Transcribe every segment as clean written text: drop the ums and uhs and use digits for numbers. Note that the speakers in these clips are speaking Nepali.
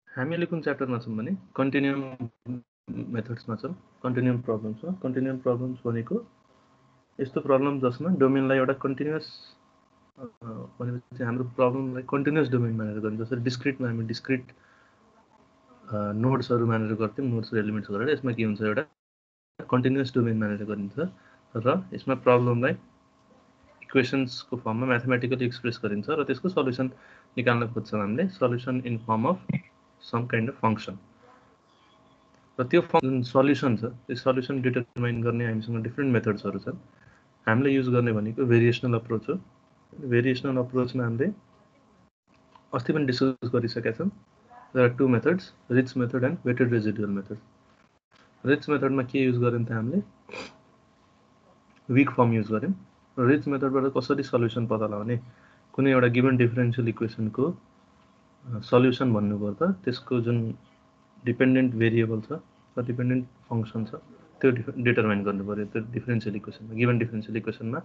हामीले कुन च्याप्टरमा छौँ भने कन्टिन्युम मेथड्समा छौँ, कन्टिन्युम प्रब्लम्समा। कन्टिन्युम प्रब्लम्स भनेको यस्तो प्रब्लम जसमा डोमेनलाई एउटा कन्टिन्युअस भनेपछि हाम्रो प्रब्लमलाई कन्टिन्युअस डोमेन मानेर गर्ने। जसरी डिस्क्रिटमा हामी डिस्क्रिट नोड्सहरू मानेर गर्थ्यौँ, नोड्स र एलिमेन्ट्स गरेर। यसमा के हुन्छ, एउटा कन्टिन्युअस डोमेन मानेर गरिन्छ र यसमा प्रब्लमलाई इक्वेसन्सको फर्ममा म्याथमेटिकली एक्सप्रेस गरिन्छ र त्यसको सल्युसन निकाल्न खोज्छौँ हामीले, solution in form of some kind of function. र त्यो जुन सल्युसन छ त्यो सल्युसन डिटरमाइन गर्ने हामीसँग डिफ्रेन्ट मेथड्सहरू छन्। हामीले युज गर्ने भनेको भेरिएसनल अप्रोच हो। भेरिएसनल अप्रोचमा हामीले अस्ति पनि डिस्कस गरिसकेका छौँ। There are two methods, Ritz method and weighted residual method. Ritz मेथडमा के युज गर्यौँ त हामीले विक फर्म युज गर्यौँ। र रिच मेथडबाट कसरी सल्युसन पत्ता लगाउने, कुनै एउटा गिभन डिफरेन्सियल इक्वेसनको सल्युसन भन्नुपर्दा त्यसको जुन डिपेन्डेन्ट भेरिएबल छ र डिपेन्डेन्ट फङ्सन छ त्यो डिटरमाइन गर्नु पर्यो। त्यो डिफरेन्सियल इक्वेसनमा, गिभन डिफरेन्सियल इक्वेसनमा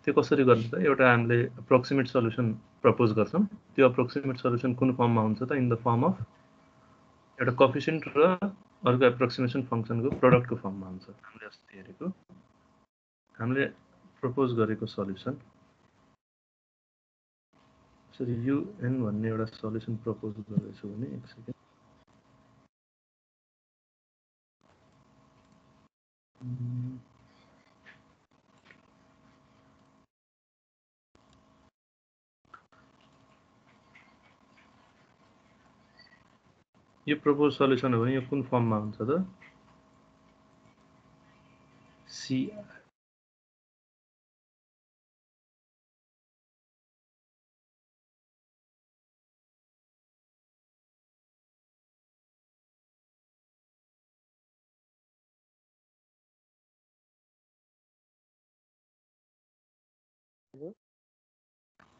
त्यो कसरी गर्नु त, एउटा हामीले अप्रोक्सिमेट सल्युसन प्रपोज गर्छौँ। त्यो अप्रोक्सिमेट सल्युसन कुन फर्ममा हुन्छ त, इन द फर्म अफ एउटा कोएफिसिएन्ट र अर्को एप्रोक्सिमेसन फङ्सनको प्रोडक्टको फर्ममा हुन्छ। हामीले अस्ति हेरेको हामीले प्रपोज गरेको सल्युसन यसरी युएन भन्ने एउटा सल्युसन प्रपोज गर्दैछु भने एक सेकेन्ड। यो प्रपोज सल्युसन हो भने यो कुन फर्ममा हुन्छ त, सी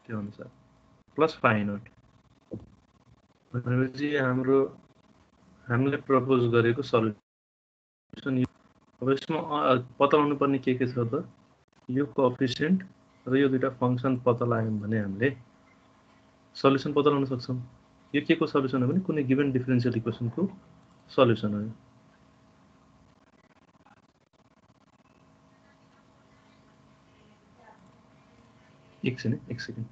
त्यो अनुसार प्लस फाइ नोट भनेपछि हामीले प्रपोज गरेको सल्युसन। अब यसमा पत्ता लगाउनु पर्ने के छ त, यो कोएफिसिएन्ट र यो दुईटा फङ्सन पत्ता लगायौँ भने हामीले सल्युसन पत्ता लगाउन सक्छौँ। यो के को सल्युसन हो भने कुनै गिभन डिफरेन्सियल इक्वेसनको सल्युसन हो। एक सेकेन्ड।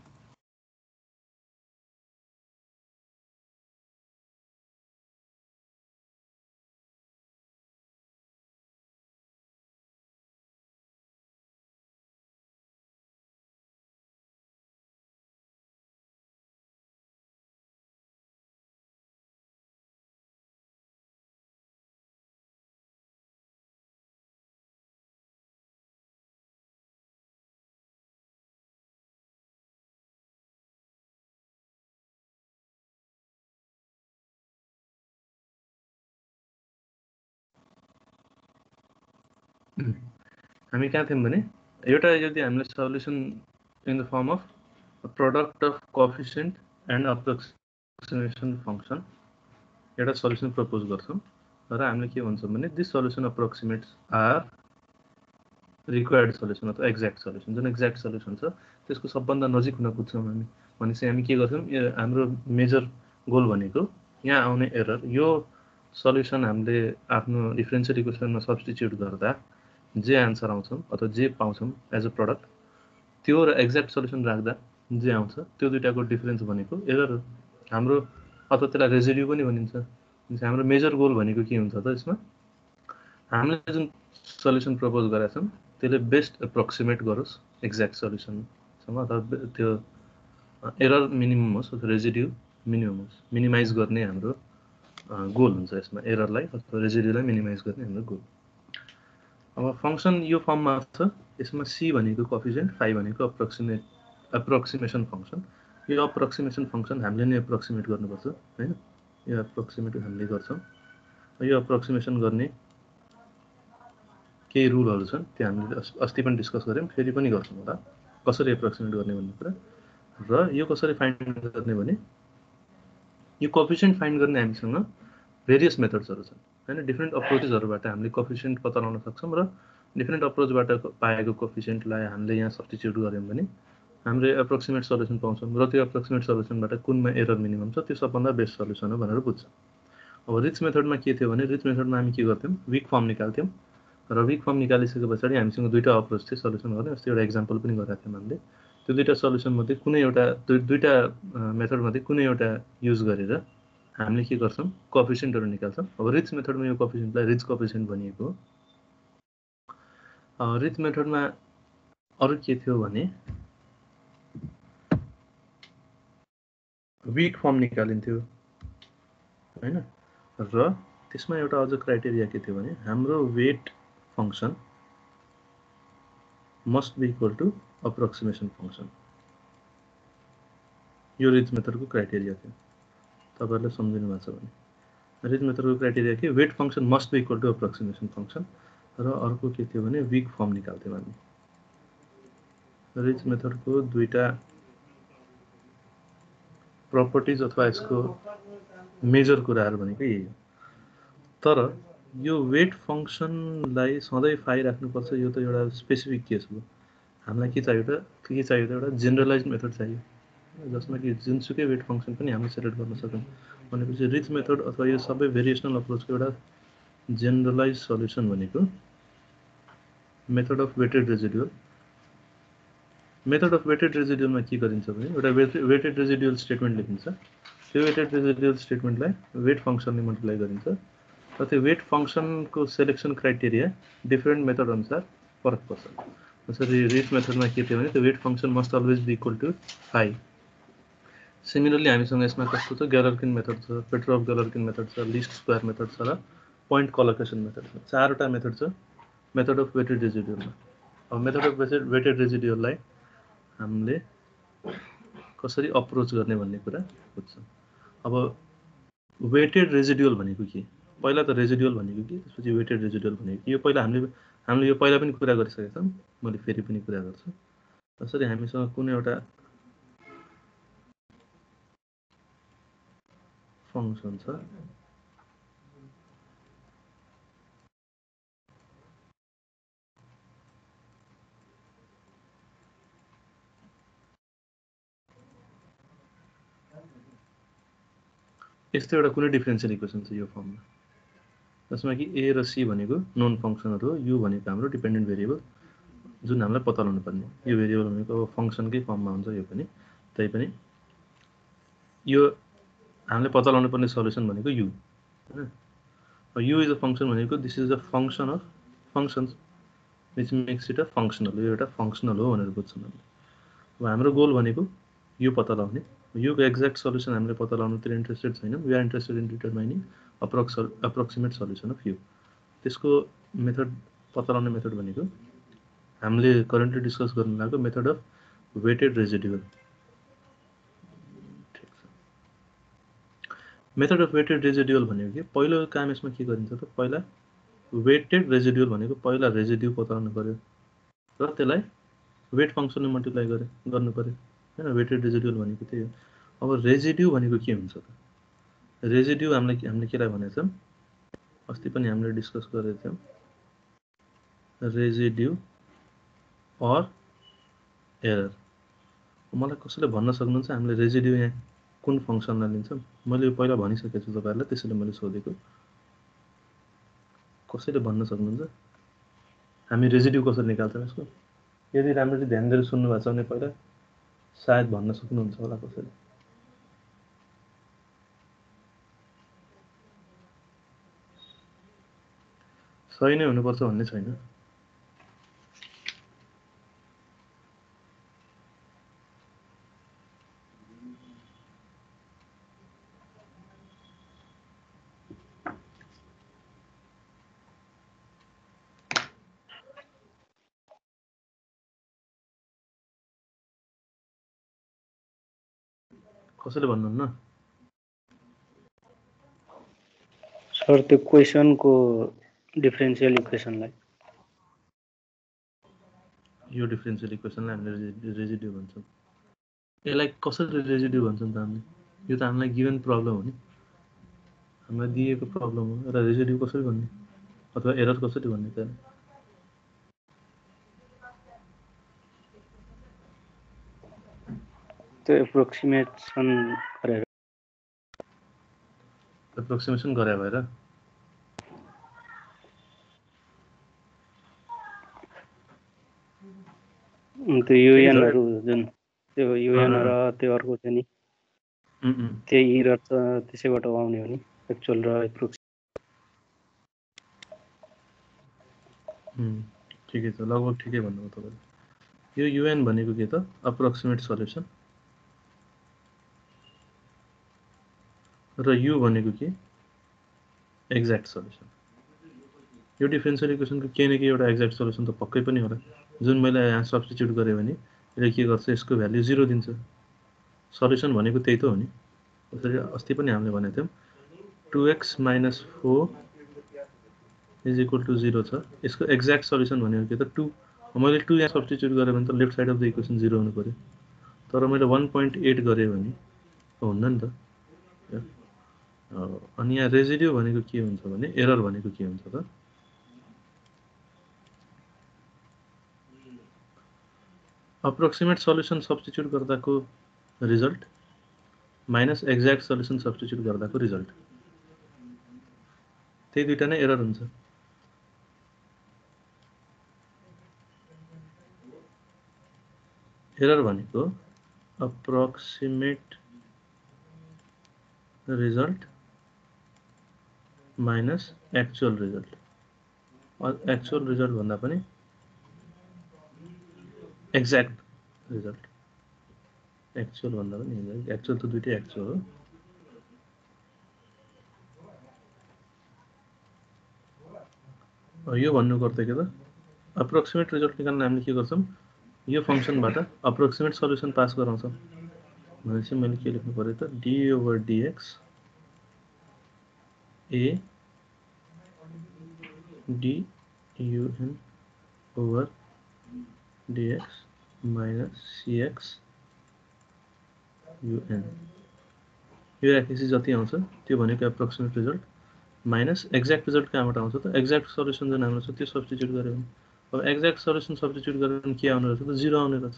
हामी कहाँ थियौँ भने एउटा यदि हामीले solution in the form of product of coefficient and approximation function एउटा सल्युसन प्रपोज गर्छौँ र हामीले के भन्छौँ भने this solution approximates our required solution अथवा एक्ज्याक्ट सल्युसन। जुन एक्ज्याक्ट सल्युसन छ त्यसको सबभन्दा नजिक हुन पुग्छौँ हामी भनेपछि हामी के गर्छौँ, हाम्रो मेजर गोल भनेको यहाँ आउने एरर, यो सल्युसन हामीले आफ्नो डिफरेन्सियल इक्वेसनमा सब्स्टिट्युट गर्दा जे आन्सर आउँछौँ अथवा जे पाउँछौँ एज अ प्रडक्ट, त्यो र एक्ज्याक्ट सल्युसन राख्दा जे आउँछ त्यो दुईटाको डिफरेन्स भनेको एरर हो हाम्रो, अथवा त्यसलाई रेजिड्यू पनि भनिन्छ। हाम्रो मेजर गोल भनेको के हुन्छ त, यसमा हामीले जुन सल्युसन प्रपोज गरेका छौँ त्यसले बेस्ट एप्रोक्सिमेट गरोस् एक्ज्याक्ट सल्युसनसँग, अथवा त्यो एरर मिनिमम होस् अथवा रेजिड्यू मिनिमम होस्, मिनिमाइज गर्ने हाम्रो गोल हुन्छ यसमा, एररलाई अथवा रेजिड्यूलाई मिनिमाइज गर्ने हाम्रो गोल। अब फङ्सन यो फर्ममा छ, यसमा सी भनेको कोएफिसिएन्ट, फाइ भनेको एप्रोक्सिमेसन फङ्सन। यो एप्रोक्सिमेसन फङ्सन हामीले नै एप्रोक्सिमेट गर्नुपर्छ हैन, यो एप्रोक्सिमेट हामीले गर्छौँ। यो एप्रोक्सिमेसन गर्ने केही रुलहरू छन्, त्यो हामीले अस्ति पनि डिस्कस गऱ्यौँ, फेरि पनि गर्छौँ होला, कसरी एप्रोक्सिमेट गर्ने भन्ने कुरा। र यो कसरी फाइन्ड गर्ने भने यो कोएफिसिएन्ट फाइन्ड गर्ने हामीसँग भेरियस मेथड्सहरू छन् हैन, डिफ्रेन्ट अप्रोचेसहरूबाट हामीले कोएफिसिएन्ट पत्ता लगाउन सक्छौँ र डिफ्रेन्ट अप्रोचबाट पाएको कोएफिसिएन्टलाई हामीले यहाँ सब्स्टिट्युट गऱ्यौँ भने हामीले एप्रोक्सिमेट सल्युसन पाउँछौँ र त्यो एप्रोक्सिमेट सल्युसनबाट कुनमा एरर मिनिमम छ त्यो सबभन्दा बेस्ट सल्युसन हो भनेर बुझ्छौँ। अब रिच मेथडमा के थियो भने रिच मेथडमा हामी के गर्थ्यौँ विक फर्म निकाल्थ्यौँ र विक फर्म निकालिसके पछाडि हामीसँग दुईटा अप्रोच थियो सल्युसन गर्ने। अस्ति एउटा एक्जाम्पल पनि गरेका थियौँ हामीले। त्यो दुईटा सल्युसन मध्ये कुनै एउटा दुईटा मेथड मध्ये कुनै एउटा युज गरेर हामीले के गर्छौँ कोएफिसिएन्टहरु निकाल्छौँ। अब रिच मेथडमा यो कोएफिसिएन्टलाई रिच कोएफिसिएन्ट भनिएको हो। रिच मेथडमा अरु के थियो भने विक फर्म निकालिन्थ्यो हैन। र त्यसमा एउटा अझ क्राइटेरिया के थियो भने हाम्रो weight function must be equal to approximation function. यो रिच मेथडको क्राइटेरिया थियो। तपाईहरुले सम्झिनु भएको छ भने रिच मेथडको क्राइटेरिया के weight function must be equal to approximation function र अर्को के थियो भने विक फर्म निकाल्थ्यौं हामी। रिच मेथडको दुईटा प्रपर्टीज अथवा यसको मेजर कुराहरु भनेको यही हो। तर यो वेट फंक्शनलाई सधैं फाइ राख्नुपर्छ यो त एउटा स्पेसिफिक केस हो। हामीलाई के चाहियो त एउटा जेनरलाइज्ड मेथड चाहियो जसमा कि जुनसुकै वेट फंक्शन पनि हामीले सेलेक्ट गर्न सकौं। भनेपछि रिच मेथड अथवा यो सबै भेरिएसनल अप्रोचको एउटा जेनरलाइज्ड सल्युसन भनेको method of weighted residual. Method of weighted रेजिडुअलमा के गरिन्छ भने एउटा वेटेड रेजिडुअल स्टेटमेन्ट लेखिन्छ। त्यो वेटेड रेजिडुअल स्टेटमेन्टलाई वेट फंक्शनले मल्टिप्लाई गरिन्छ र त्यो वेट फंक्शनको सिलेक्सन क्राइटेरिया डिफरेन्ट मेथड अनुसार फरक पर्छ। जसरी रिच मेथडमा के थियो भने त्यो weight function must always be equal to phi. Similarly हामीसँग यसमा कस्तो छ ग्यालर्किन मेथड छ, पेट्रोभ ग्यालर्किन मेथड छ, लिस्ट स्क्वायर मेथड छ र पोइन्ट कोलोकेसन मेथड छ। चारवटा मेथड छ मेथड अफ वेटेड रेजिडुअलमा। अब मेथड अफ वेटेड रेजिडुअललाई हामीले कसरी अप्रोच गर्ने भन्ने कुरा बुझ्छौं। अब वेटेड रेजिडुअल भनेको के? पहिला त रेजिडुअल भनेको के, त्यसपछि वेटेड रेजिडुअल भनेको के? यो पहिला हामीले यो पहिला पनि कुरा गरिसकेका छौं। मैले फेरि पनि कुरा गर्छु। जसरी हामीसँग कुनै एउटा फंक्शन छ यस्तो एउटा कुनै डिफरेन्शियल इक्वेसन छ यो फर्ममा जसमा कि a र c भनेको नोन फंक्शनहरु हो, u भनेको हाम्रो डिपेन्डेन्ट भेरिएबल जुन हामीलाई पत्ता लगाउनु पर्ने। यो भेरिएबल भनेको अब फंक्शनकै फर्ममा हुन्छ यो पनि। तैपनि यो हामीले पत्ता लगाउनु पर्ने सल्युसन भनेको u हैन। u इज अ फंक्शन भनेको this is a function of functions which makes it a functional. यो एउटा फंक्शनल हो भनेर बुझ्छौं हामीले। अब हाम्रो गोल भनेको u पत्ता लगाउने। u को एक्ज्याक्ट सल्युसन हामीले पत्ता लगाउनुतिर इन्ट्रेस्टेड छैनौं। We are interested in determining approximate solution of u। त्यसको मेथड पत्ता लगाउने मेथड भनेको हामीले करेन्टली डिस्कस गर्न लागेको method of weighted residual. Method of weighted residual भनेको के? पहिलो काम यसमा के गरिन्छ त पहिला वेटेड रेजिडुअल भनेको पहिला रेजिड्यु पत्ता लगाउनु पर्यो र त्यसलाई वेट फंक्शनले मल्टिप्लाई गर्नु पर्यो हैन। वेटेड रेजिडुअल भनेको त्यही हो। अब रेजिड्यु भनेको के हुन्छ त? रेजिड्यु हामीले केलाई भनेका छौं अस्ति पनि हामीले डिस्कस गरेका थियौं। रेजिड्यु अर एरर। मलाई कसैले भन्न सक्नुहुन्छ हामीले रेजिड्यु यहाँ कुन फंक्शनलाई लिन्छौं? मैले यो पहिला भनिसकेको छु तपाईहरुलाई, त्यसैले मैले सोधेको। कसैले भन्न सक्नुहुन्छ हामी रेजिड्यु कसरी निकाल्छौं यसको? यदि राम्ररी ध्यान दिएर सुन्नु भएको छ भने पहिला सायद भन्न सक्नुहुन्छ होला कसैले। सही नै हुनुपर्छ भन्ने छैन। कसैले भन्नुहुन्न? सर त्यो क्वेशनको डिफरेन्शियल इक्वेसनलाई यो डिफरेन्शियल इक्वेसनलाई हामीले रेजिड्यु भन्छौं। यसलाई कसरी रेजिड्यु भन्छौं त हामीले? यो त हामीलाई गिभन प्रब्लम हो नि। हामीलाई दिएको प्रब्लम हो। र रेजिड्यु कसरी भन्ने अथवा एरर कसरी भन्ने त? त्यो एप्रोक्सिमेसन गरेर एप्रोक्सिमेसन गरे भएर त्यो युएनहरु जुन त्यो युएन र त्यो अर्को छ नि त्यही एरर छ त्यसैबाट आउने हो नि एक्चुअल र एप्रोक्स ठिकै छ लगभग ठिकै भन्नुभयो तपाईले यो युएन भनेको के त अप्रोक्सिमेट सल्युसन र यु भनेको के एक्ज्याक्ट सल्युसन यो डिफरेन्शियल इक्वेसनको केही न केही एउटा एक्ज्याक्ट सल्युसन त पक्कै पनि होला जुन मैले यहाँ सब्स्टिट्युट गरे भने यसले के गर्छ यसको भ्यालु 0 दिन्छ सल्युसन भनेको त्यही त हो नि त्यसरी अस्ति पनि हामीले भनेको थियौं 2x - 4 = 0 छ यसको एक्ज्याक्ट सल्युसन भनेको के त 2 मैले 2 यहाँ सब्स्टिट्युट गरे भने त left side of the equation 0 हुनु पर्यो तर मैले 1.8 गरे भने हुन्न नि त अनि यहाँ रेजिड्यु भनेको के हुन्छ भने एरर भनेको के हुन्छ त अप्रोक्सिमेट सल्युसन सब्स्टिट्युट गर्दाको result minus exact solution substitute गर्दाको रिजल्ट त्यही दुईटा नै एरर हुन्छ एरर भनेको approximate result minus actual result actual result भन्दा पनि एक्ज्याक्ट रिजल्ट एक्चुअल भन्दा पनि एक्चुअल त दुईटै एक्चुअल हो यो भन्नु पर्छ के त अप्रोक्सिमेट रिजल्ट निकाल्न हामीले के गर्छौं यो फंक्सनबाट अप्रोक्सिमेट सल्युसन पास गराउँछौं भनेपछि मैले के लेख्नु पर्यो त d/dx a d/dx minus cx un यो राखेपछि जति आउँछ त्यो भनेको approximate result minus exact result कहाँबाट आउँछ त एक्ज्याक्ट सल्युसन जुन हाम्रो छ त्यो सब्स्टिट्युट गरे भने अब एक्ज्याक्ट सल्युसन सब्स्टिट्युट गरेर के आउने रहेछ त 0 आउने रहेछ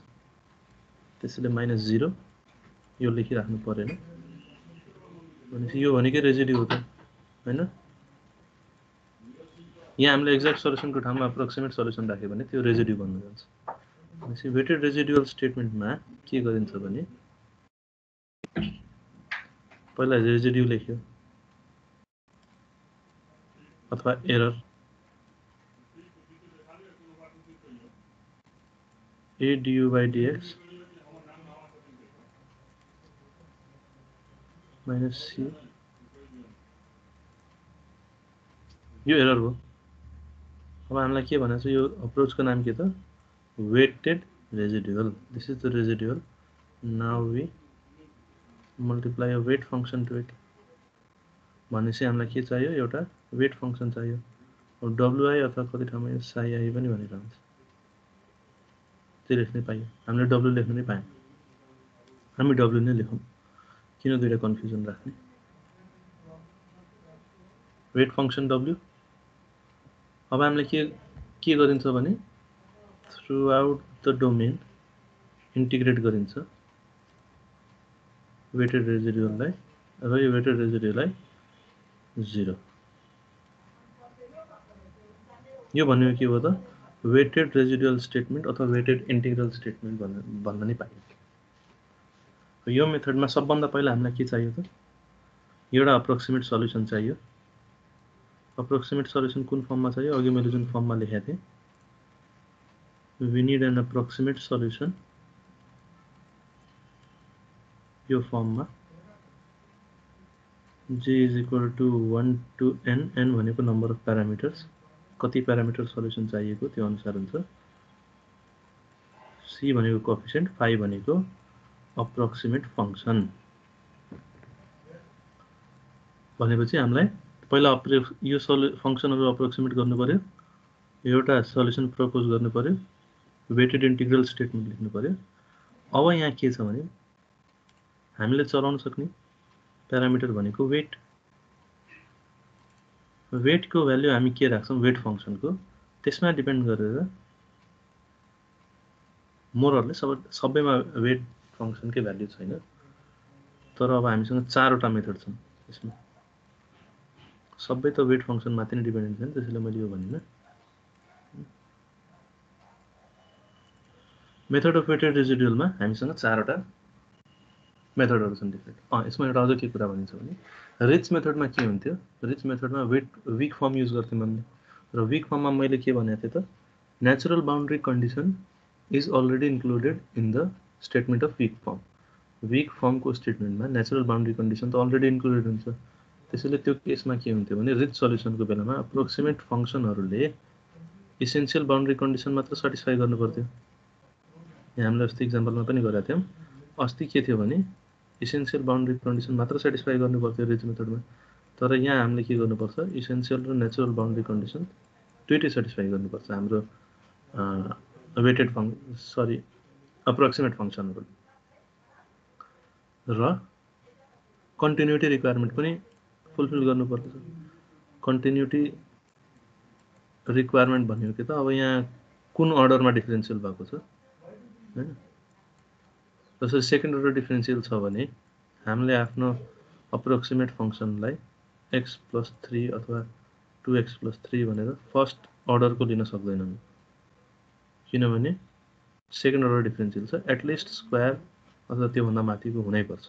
त्यसैले -0 यो लेखिराख्नु परेन भनेपछि यो भनेकै रेजिड्यु हो त हैन यहाँ हामीले एक्ज्याक्ट सल्युसनको ठाउँमा अप्रोक्सिमेट सल्युसन राख्यो भने त्यो रेजिड्यु बन्न जान्छ भनेपछि वेटेड रेजिड्युअल स्टेटमेन्टमा के गरिन्छ भने पहिला रेजिड्यु लेख्यो अथवा error a du/dx minus c यो एरर हो अब हामीलाई के भनेछ यो अप्रोचको नाम के त weighted residual this is the residual now we multiply a weight function to it भनेपछि हामीलाई के चाहियो एउटा वेट फंक्शन चाहियो wi अथवा कति ठाउँमा यो psi पनि भनिरहन्छ त्यो लेख्नै पाइयो हामीले w लेख्न नै पायौं हामी w नै लेखौं किन दुईटा कन्फ्युजन राख्ने वेट फंक्शन w अब हामीले के गरिन्छ भने through out the domain integrate गरिन्छ वेटेड रेजिड्युअललाई र यो वेटेड रेजिड्युअललाई 0 यो भनेको के हो त वेटेड रेजिड्युअल स्टेटमेन्ट अथवा वेटेड इन्टिग्रल स्टेटमेन्ट भन्न नै पाइन्छ यो मेथडमा सबभन्दा पहिला हामीलाई के चाहियो त एउटा अप्रोक्सिमेट सल्युसन चाहियो अप्रोक्सिमेट सल्युसन कुन फर्ममा चाहियो अघि मैले जुन फर्ममा लेखेको थिएँ we need an approximate solution यो फर्ममा j is equal to 1 to n n भनेको नम्बर अफ प्यारामिटर्स कति प्यारामिटर सल्युसन चाहिएको त्यो अनुसार हुन्छ c भनेको कोएफिसिएन्ट phi भनेको अप्रोक्सिमेट फंक्सन भनेपछि हामीलाई पहिला यो फंक्सनहरु अप्रोक्सिमेट गर्नु पर्यो एउटा सल्युसन प्रपोज गर्नु पर्यो वेटेड इन्टिग्रल स्टेटमेन्ट लेख्नु पर्यो अब यहाँ के छ भने हामीले चलाउन सक्ने प्यारामिटर भनेको वेट को भ्यालु हामी के राख्छौं वेट फंक्सनको त्यसमा डिपेन्ड गरेर मोरले सबैमा वेट फंक्सनकै भ्यालु छैन तर अब हामीसँग चारवटा मेथड छन् यसमा सबै त वेट फंक्सन माथि नै डिपेन्डेन्ट छ नि, त्यसैले मैले यो भनिन। मेथड अफ वेटेड रेजिडुअलमा हामीसँग 4वटा मेथडहरु छन् डिफरेन्ट। यसमा एउटा अझ के कुरा भनिन्छ भने रिच मेथडमा के हुन्थ्यो, रिच मेथडमा वीक फर्म युज गर्थ्यौं हामीले, र वीक फर्ममा मैले के भनेको थिएँ त, natural boundary condition is already included in the statement of weak form. Weak फर्मको स्टेटमेन्टमा नेचुरल बाउन्ड्री कन्डिसन त अलरेडी इन्क्लुडेड हुन्छ। त्यसैले त्यो केसमा के हुन्थ्यो भने रिच सल्युसनको बेलामा अप्रोक्सिमेट फंक्सनहरुले इसेन्शियल बाउन्ड्री कन्डिसन मात्र सटिस्फाई गर्नु पर्थ्यो। यहाँ हामीले अस्ति एक्जाम्पलमा पनि गरेका थियौं। अस्ति के थियो भने इसेन्शियल बाउन्ड्री कन्डिसन मात्र सेटिस्फाई गर्नु पर्थ्यो रिच मेथडमा, तर यहाँ हामीले के गर्नुपर्छ, इसेन्शियल र नेचुरल बाउन्ड्री कन्डिसन दुईटै सेटिस्फाई गर्नुपर्छ हाम्रो वेटेड अप्रोक्सिमेट फंक्सनहरु। र कन्टिन्युटी रिक्वायरमेन्ट पनि फुलफिल गर्नुपर्छ। कन्टिन्युटी रिक्वायरमेन्ट भनेको के त, अब यहाँ कुन अर्डरमा डिफरेन्शियल भएको छ हैन। जसरी सेकेन्ड अर्डर डिफरेन्शियल छ भने हामीले आफ्नो अप्रोक्सिमेट फंक्सनलाई x + 3 अथवा 2x + 3 भनेर फर्स्ट अर्डरको लिन सक्दैनौं, किनभने सेकेन्ड अर्डर डिफरेन्शियल छ, एटलिस्ट स्क्वायर अथवा त्यो भन्दा माथिको हुनै पर्छ।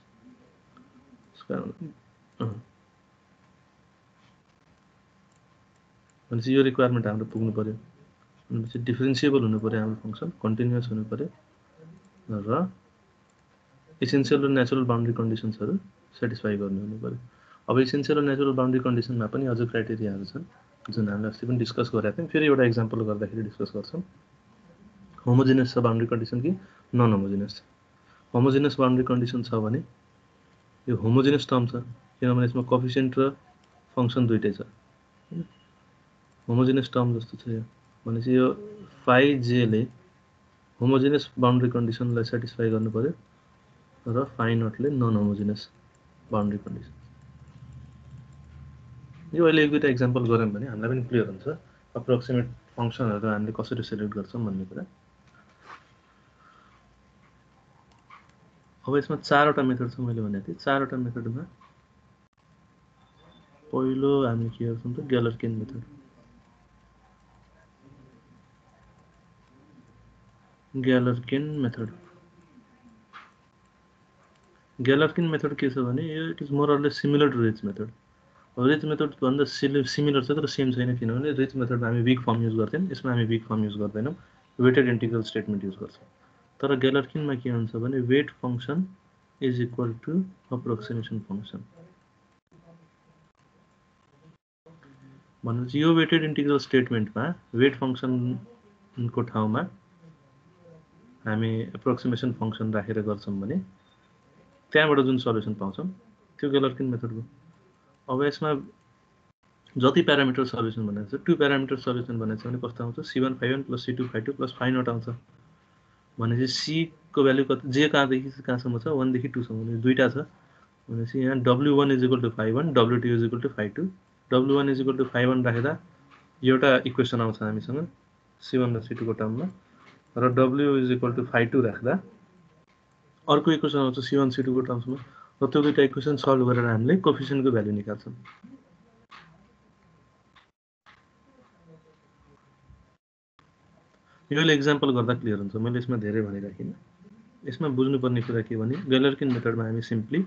भनेपछि यो रिक्वायरमेन्ट हाम्रो पुग्नु पर्यो। भनेपछि डिफरेन्शिएबल हुनु पर्यो हाम्रो फंक्सन, कन्टिन्युअस हुनु पर्यो, र इसेन्शियल र नेचुरल बाउन्ड्री कन्डिसन्सहरु सेटिस्फाई गर्नु हुनु पर्यो। अब इसेन्शियल र नेचुरल बाउन्ड्री कन्डिसनमा पनि अझ क्राइटेरियाहरु छन् जुन हामीले अस्ति पनि डिस्कस गरेका थियौं। फेरि एउटा एक्जाम्पल गर्दाखेरि डिस्कस गर्छौं। होमोजिनियस छ बाउन्ड्री कन्डिसन कि non homogeneous. Homogeneous boundary condition छ भने यो होमोजिनियस टर्म छ, किनभने यसमा कोएफिसिएन्ट र फंक्सन दुईटै छ। होमोजिनियस टर्म जस्तो छ यो। भनेपछि यो फाइ जे ले होमोजिनियस बाउन्ड्री कन्डिसनलाई सेटिस्फाई गर्नु पर्यो, र फाइ नटले नन होमोजिनियस बाउन्ड्री कन्डिसन। यो अहिले एक दुईटा एक्जाम्पल गरौँ भने हामीलाई पनि क्लियर हुन्छ अप्रोक्सिमेट फंक्सनहरु हामीले कसरी सिलेक्ट गर्छौं भन्ने कुरा। अब यसमा 4वटा मेथड छ मैले भनेको थिएँ। 4वटा मेथडमा पहिलो हामी के गर्छौं त, ग्यालर्किन मेथड। ग्यालर्किन मेथड के छ भने यो it is more or less similar to Ritz method. Ritz method भन्दा सिमिलर छ तर सेम छैन, किनभने रिच मेथडमा हामी वीक फर्म युज गर्थ्यौं, यसमा हामी वीक फर्म युज गर्दैनौं, वेटेड इन्टिग्रल स्टेटमेन्ट युज गर्छौं। तर ग्यालर्किनमा के हुन्छ भने weight function is equal to approximation function. भनेपछि यो वेटेड इन्टिग्रल स्टेटमेन्टमा वेट फंक्सनको ठाउँमा हामी अप्रोक्सिमेसन फंक्सन राखेर गर्छौं भने त्यहाँबाट जुन सल्युसन पाउँछौं त्यो ग्यालर्किन मेथड हो। अब यसमा जति प्यारामिटर सल्युसन भनेको छ, 2 प्यारामिटर सल्युसन भनेको छ भने कस्तो आउँछ, c1 5 + c2 5 + फाइ नट आउँछ। भनेपछि c को भ्यालु कति, j कहाँदेखि कहाँसम्म छ, 1 देखि 2 सम्म, दुईटा छ। भनेपछि यहाँ w1 = फाइ1, w2 = फाइ2। w1 = फाइ1 राख्दा एउटा इक्वेसन आउँछ हामीसँग c1 र c2 को टर्ममा, र w = फाइ2 राख्दा अर्को इक्वेसन आउँछ c1 c2 को टर्ममा, र त्यो दुईटा इक्वेसन सल्भ गरेर हामीले कोएफिसिएन्टको भ्यालु निकाल्छौं। यो एक्जाम्पल गर्दा क्लियर हुन्छ, मैले यसमा धेरै भनिराखिन। यसमा बुझ्नुपर्ने कुरा के भने ग्यालर्किन मेथडमा हामी सिम्पली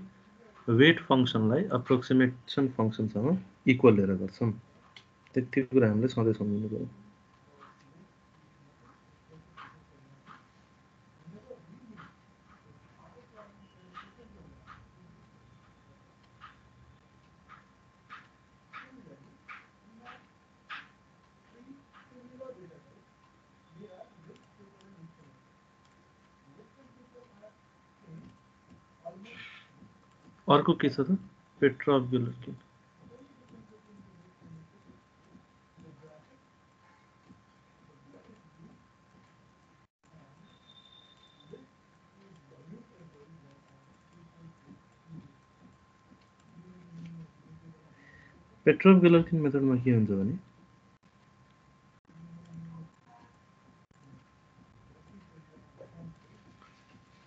वेट फंक्सनलाई अप्रोक्सिमेसन फंक्सनसँग इक्वल लिएर गर्छौं। त्यति कुरा हामीले सधैँ सम्झिनु पर्यो। अर्को के छ त, पेट्रोभ-ग्यालर्किन। पेट्रोभ-ग्यालर्किन मेथडमा के हुन्छ भने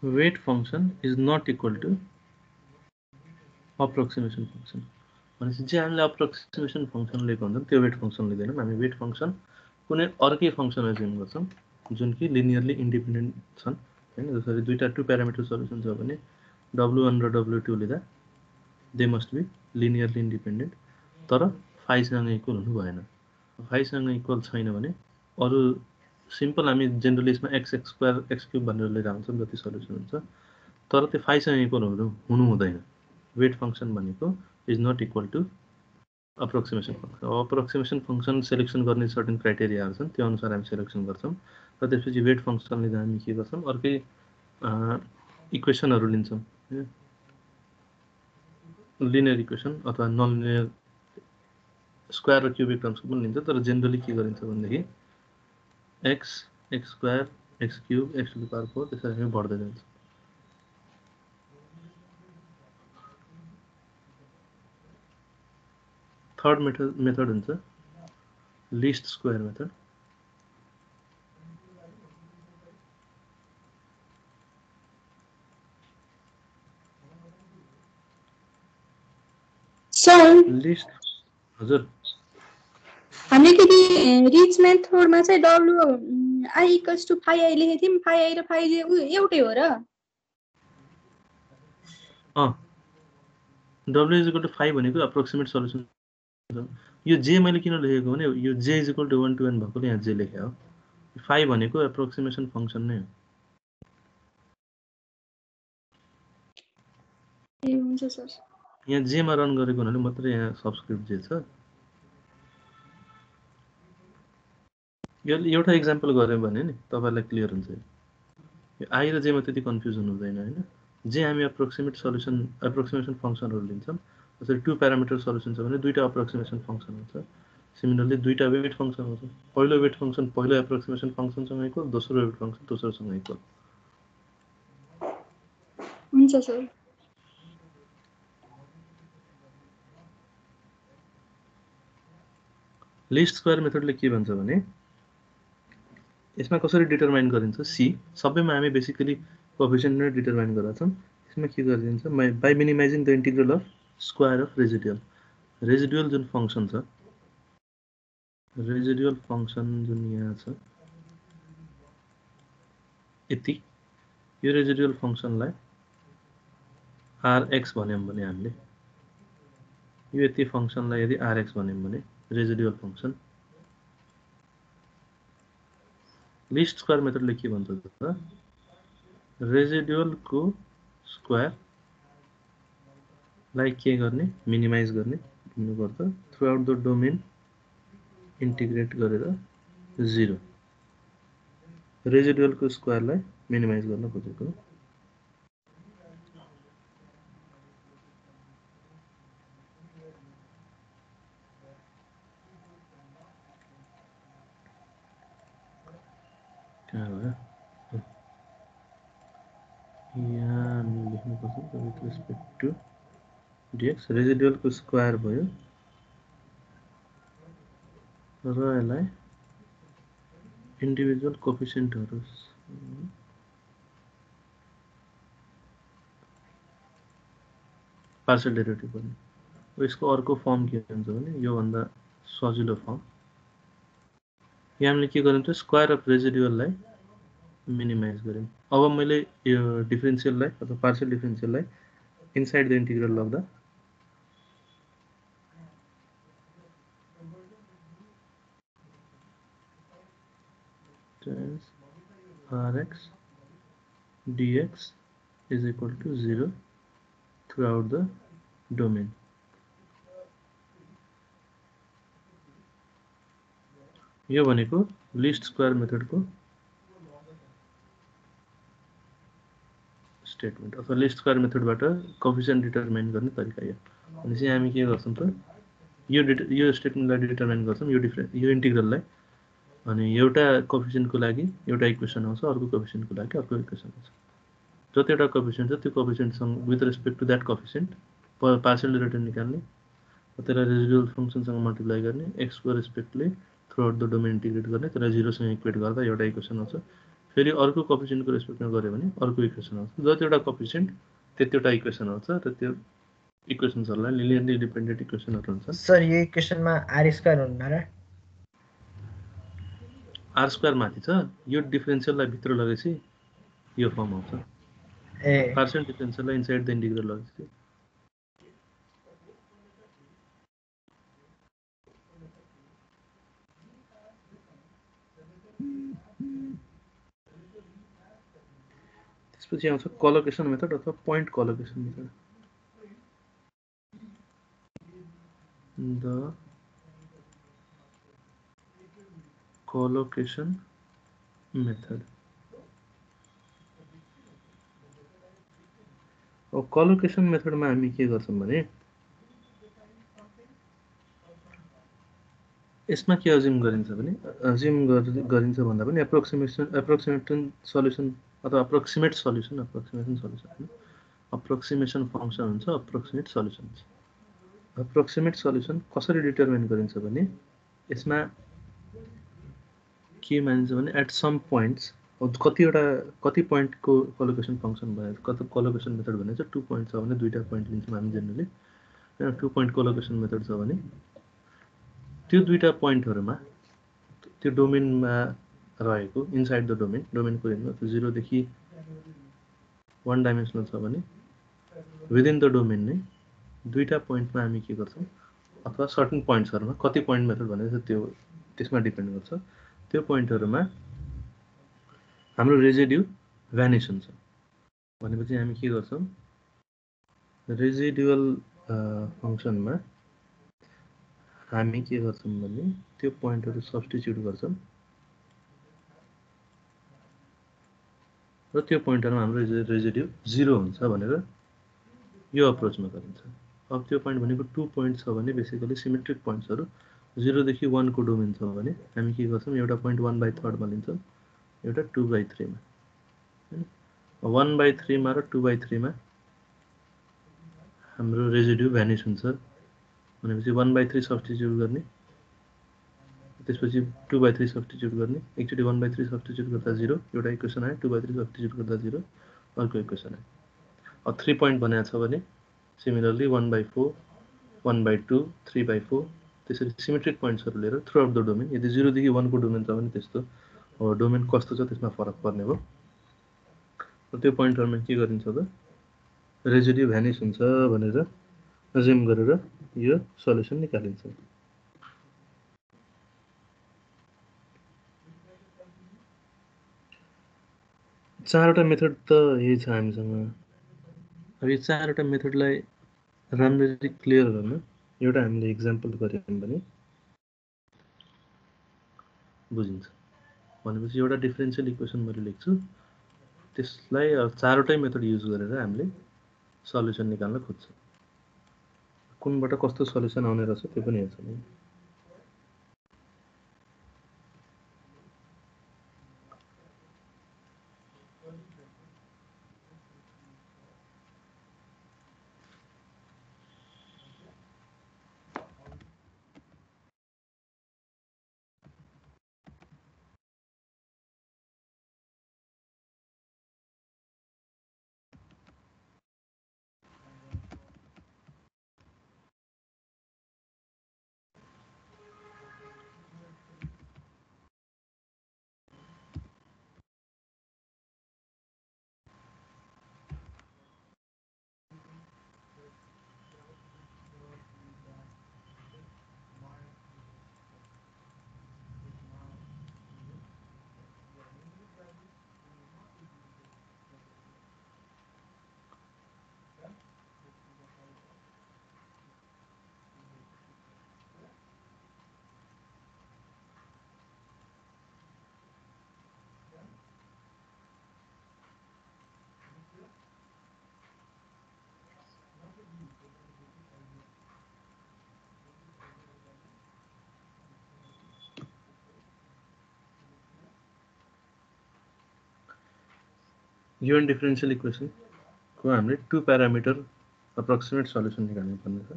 weight function is not equal to approximation function. भनेपछि जे हामीले अप्रोक्सिमेसन फंक्सन लिएको हुन्छ त्यो वेट फंक्सन लिँदैनौँ, हामी वेट फंक्सन कुनै अर्कै फंक्सन एज्युम गर्छौँ जुन कि लिनियरली इन्डिपेन्डेन्ट छन् हैन। जसरी दुईटा 2 प्यारामिटर सल्युसन छ भने W1 र W2 लिँदा they must be linearly independent, तर फाइसँग इक्वल हुनु भएन। फाइसँग इक्वल छैन भने अरु सिम्पल हामी जेनरली यसमा x² x³ भनेर लिएर आउँछौँ जति सल्युसन हुन्छ, तर त्यो फाइसँग इक्वल हुनु हुँदैन। वेट फंक्सन भनेको is not equal to approximation function. Approximation function selection गर्ने सर्टेन क्राइटेरियाहरू छन्, त्यो अनुसार हामी सेलेक्सन गर्छौँ र त्यसपछि वेट फंक्सन लिँदा हामी के गर्छौँ, अर्कै इक्वेसनहरू लिन्छौँ, लिनियर इक्वेसन अथवा नन लिनियर स्क्वायर र क्युबिक टर्म्सको पनि लिन्छ, तर जेनरली के गरिन्छ भनेदेखि x x² x³ x⁴ त्यसरी हामी बढ्दै जान्छ। थर्ड मेथड हुन्छ list square method. Sir list हजुर हामीले कि रिच मेथडमा चाहिँ WI = phi लेखेको थियौँ, phi I र phi j एउटै हो र? W = 5 भनेको अप्रोक्सिमेट सल्युसन। यो जे मैले किन लेखेको भने यो j = 1 to n भएकोले यहाँ जे लेखे हो। 5 भनेको अप्रोक्सिमेसन फंक्सन नै हो। ए हुन्छ सर। यहाँ जे मा रन गरेको हुनाले मात्रै यहाँ सबस्क्रिप्ट जे छ। यो एउटा एक्जाम्पल गरे भने नि तपाईलाई क्लियर हुन्छ। यो आई र जे मा त्यति कन्फ्युजन हुँदैन हैन। जे हामी अप्रोक्सिमेसन फंक्सनहरु लिन्छौं। जसरी 2 प्यारामिटर सल्युसन छ भने दुईटा अप्रोक्सिमेसन फंक्सन हुन्छ। सिमिलरली दुईटा वेट फंक्सन हुन्छ। पहिलो वेट फंक्सन पहिलो अप्रोक्सिमेसन फंक्सनसँग इक्वल, दोस्रो वेट फंक्सन दोस्रोसँग इक्वल। हुन्छ सर। लिस्ट स्क्वायर मेथडले के भन्छ भने यसमा कसरी डिटरमाइन गरिन्छ, सी सबैमा हामी बेसिकली कोएफिसिएन्ट नै डिटरमाइन गरेका छौं। यसमा के गरिन्छ, by minimising the integral of square of residual. Residual जुन फंक्सन छ, रेजिडुअल फंक्सन जुन यहाँ छ यति, यो रेजिडुअल फंक्सनलाई rx भन्यौं भने हामीले यो यति फंक्सनलाई यदि rx भन्यौं भने रेजिडुअल फंक्सन, लिस्ट स्क्वायर मेथडले के भन्छ त, रेजिडुअल को स्क्वायर लाई के गर्ने, मिनिमाइज गर्ने भन्नुपर्छ through out the domain integrate गरेर 0। रेजिडुअल को स्क्वायर लाई मिनिमाइज गर्न खोजेको। यहाँ हामीले लेख्नुपर्छ with respect to dx residual को स्क्वायर भयो र यसलाई इन्डिभिजुअल कोएफिसिएन्टहरु पार्शियल डेरिभेटिभ गर्ने। यसको अर्को फर्म के हुन्छ भने यो भन्दा सजिलो फर्म, यहाँ हामीले के गर्नु त स्क्वायर अफ रेजिडुअललाई मिनिमाइज गर्यौं। अब मैले यो डिफरेन्शियललाई अथवा पार्शियल डिफरेन्शियललाई इनसाइड द इंटीग्रल लग्दा rx dx is equal to 0 throughout the domain। यो भनेको लिस्ट स्क्वायर मेथडको स्टेटमेन्ट अथवा लिस्ट स्क्वायर मेथडबाट कोएफिसिएन्ट डिटरमाइन गर्ने तरिका यो। भनेपछि हामी के गर्छौं त यो स्टेटमेन्टलाई डिटरमाइन गर्छौं, यो इन्टिग्रललाई, अनि एउटा कोएफिसिएन्टको लागि एउटा इक्वेसन आउँछ, अर्को कोएफिसिएन्टको लागि अर्को इक्वेसन आउँछ। जतिवटा कोएफिसिएन्ट छ त्यो कोएफिसिएन्टसँग with respect to that coefficient partial derivative निकाल्ने, त्यसलाई रेजिडुअल फंक्सनसँग मल्टिप्लाई गर्ने, x को रेस्पेक्टले throughout the domain integrate गर्ने, त्यसलाई 0 सँग इक्वेट गर्दा एउटा इक्वेसन आउँछ। फेरि अर्को कोएफिसिएन्टको रेस्पेक्टमा गर्यो भने अर्को इक्वेसन आउँछ। जतिवटा कोएफिसिएन्ट त्यतिवटा इक्वेसन आउँछ र त्यो इक्वेसन्सहरुलाई लिनियरली डिपेन्डेन्ट इक्वेसनहरु हुन्छ। सर यो इक्वेसनमा r स्क्वायर हुन्न र? r स्क्वायर माथि छ, यो डिफरेन्शियललाई भित्र लगेपछि यो फर्म आउँछ। पार्शियल डिफरेन्शियललाई इनसाइड द इन्टिग्रल लगेपछि त्यसपछि आउँछ कोलोकेसन मेथड अथवा point collocation method. The collocation method. अब कोलोकेसन मेथडमा हामी के गर्छौं भने यसमा के अज्युम गरिन्छ भने गरिन्छ भन्दा पनि एप्रोक्सिमेसन सल्युसन अथवा अप्रोक्सिमेसन फंक्सन हुन्छ, अप्रोक्सिमेट सल्युसन हुन्छ। अप्रोक्सिमेट सल्युसन कसरी डिटरमाइन गरिन्छ भने यसमा के मानिन्छ भने एट सम पोइन्ट्स कति पोइन्टको कोलोकेसन फंक्सन भयो, कति कोलोकेसन मेथड भने चाहिँ 2 पोइन्ट छ भने दुईटा पोइन्ट लिन्छौँ हामी जेनरली। 2 पोइन्ट कोलोकेसन मेथड छ भने त्यो दुईटा पोइन्टहरुमा त्यो डोमेनमा रहेको इनसाइड द डोमेनको रेन्जमा 0 देखि 1 डाइमेन्सनल छ भने विदिन द डोमेन नै दुईटा पोइन्टमा हामी के गर्छौं अथवा सर्टेन पोइन्ट्सहरुमा कति पोइन्ट मेथड भनेको त्यो त्यसमा डिपेन्ड गर्छ। त्यो पोइन्टहरुमा हाम्रो रेजिड्यु भ्यानिश हुन्छ भनेपछि हामी के गर्छौं रेजिडुअल फंक्सनमा हामी के गर्छौं भने त्यो पोइन्टहरु सब्स्टिट्युट गर्छौं र त्यो पोइन्टहरुमा हाम्रो रेजिड्यु 0 हुन्छ भनेर यो अप्रोचमा गरिन्छ। अब त्यो पोइन्ट भनेको 2 पोइन्ट छ भने बेसिकली सिमेट्रिक पोइन्ट्सहरु 0 देखि 1 को डोमेन छ भने हामी के गर्छौं एउटा पोइन्ट 1/3 मा लिन्छौं, एउटा 2/3 मा। 1/3 मा र 2/3 मा हाम्रो रेजिड्यु भ्यानिश हुन्छ भनेपछि 1/3 सब्स्टिट्युट गर्ने, त्यसपछि 2/3 सब्स्टिट्युट गर्ने, एकचोटी 1/3 सब्स्टिट्युट गर्दा 0 एउटा इक्वेसन आयो, 2/3 सब्स्टिट्युट गर्दा 0 अर्को इक्वेसन आयो। अब 3 पोइन्ट बनाएको छ भने सिमिलरली 1/4 1/2 3/4 त्यसरी सिमेट्रिक पोइन्ट्सहरु लिएर थ्रु आउट द डोमेन। यदि 0 देखि 1 को डोमेन छ भने त्यस्तो डोमेन कस्तो छ त्यसमा फरक पर्ने हो। त्यो पोइन्टहरुमा के गरिन्छ त रेजिड्यु भ्यानिश हुन्छ भनेर अज्युम गरेर यो सल्युसन निकालिन्छ। चारवटा मेथड त यही छ हामीसँग। अब यो चारवटा मेथडलाई राम्ररी क्लियर गर्न एउटा हामीले एक्जाम्पल गर्यौं भने बुझिन्छ। भनेपछि एउटा डिफरेन्शियल इक्वेसन मैले लेख्छु, त्यसलाई चारवटै मेथड युज गरेर हामीले सल्युसन निकाल्न खोज्छौं। कुनबाट कस्तो सल्युसन आउने रहेछ त्यो पनि हेर्छौं। गिवन डिफरेन्शियल इक्वेसन को हामीले 2 प्यारामिटर अप्रोक्सिमेट सल्युसन निकाल्नु पर्ने छ।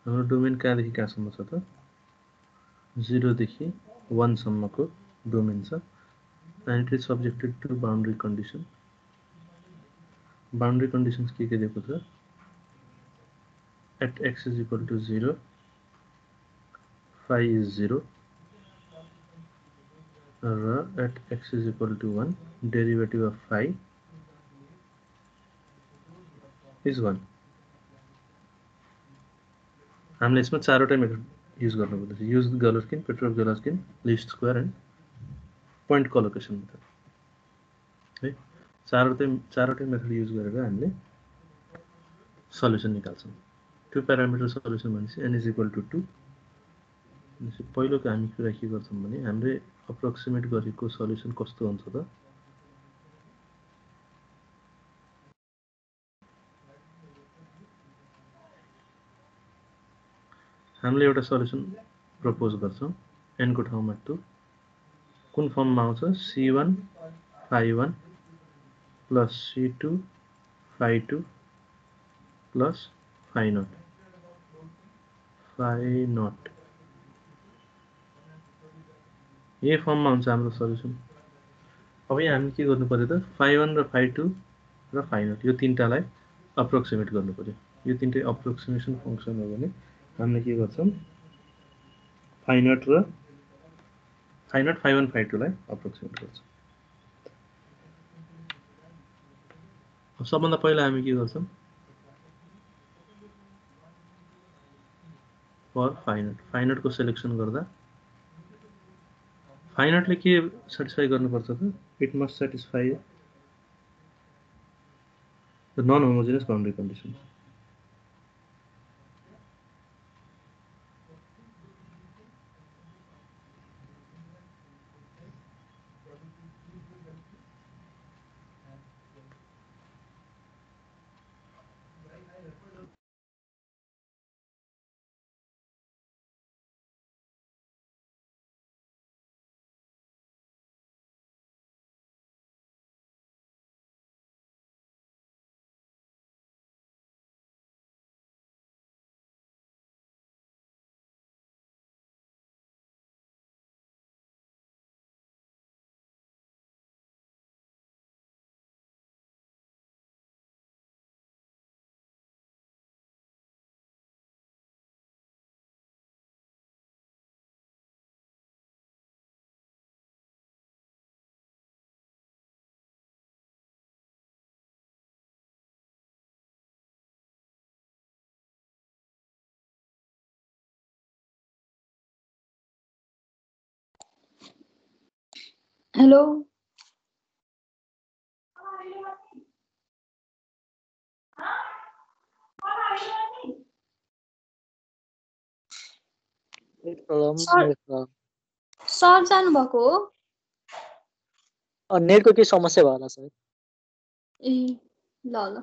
हाम्रो डोमेन कहाँदेखि कहाँसम्म छ त 0 देखि 1 सम्मको डोमेन छ and it is subjected to boundary condition. Boundary conditions के दिएको छ at x is equal to 0 phi is 0 र at x is equal to 1 derivative of phi is 1 हामीले यसमा चारवटा मेथड युज गर्नुपर्छ use Galerkin Petrov Galerkin least square and point collocation method है चारवटै मेथड युज गरेर हामीले सल्युसन निकाल्छौँ टु प्यारामिटर सल्युसन भनेपछि n is equal to 2 पहिलोको हामी कुरा के गर्छौँ भने हामीले अप्रोक्सिमेट गरेको सल्युसन कस्तो हुन्छ त हामीले एउटा सल्युसन प्रपोज गर्छौँ n को ठाउँमा 2 कुन फर्ममा आउँछ c1 phi1 plus c2 phi2 plus phi naught यही फर्ममा हुन्छ हाम्रो सल्युसन अब यहाँ हामी के गर्नु पर्यो त phi1 र phi2 र phi naught यो तीनटालाई अप्रोक्सिमेट गर्नु पर्यो यो तीनटै अप्रोक्सिमेसन फंक्सन हो भने हामीले के गर्छौँ phi naught phi1 phi2 लाई अप्रोक्सिमेट गर्छौँ अब सबभन्दा पहिला हामी के गर्छौँ फर phi naught को सिलेक्सन गर्दा phi naught ले के सेटिस्फाई गर्नुपर्छ त it must satisfy the non homogeneous boundary condition hello sir जानुभएको हो नेटको के समस्या भयो होला सर ए ल ल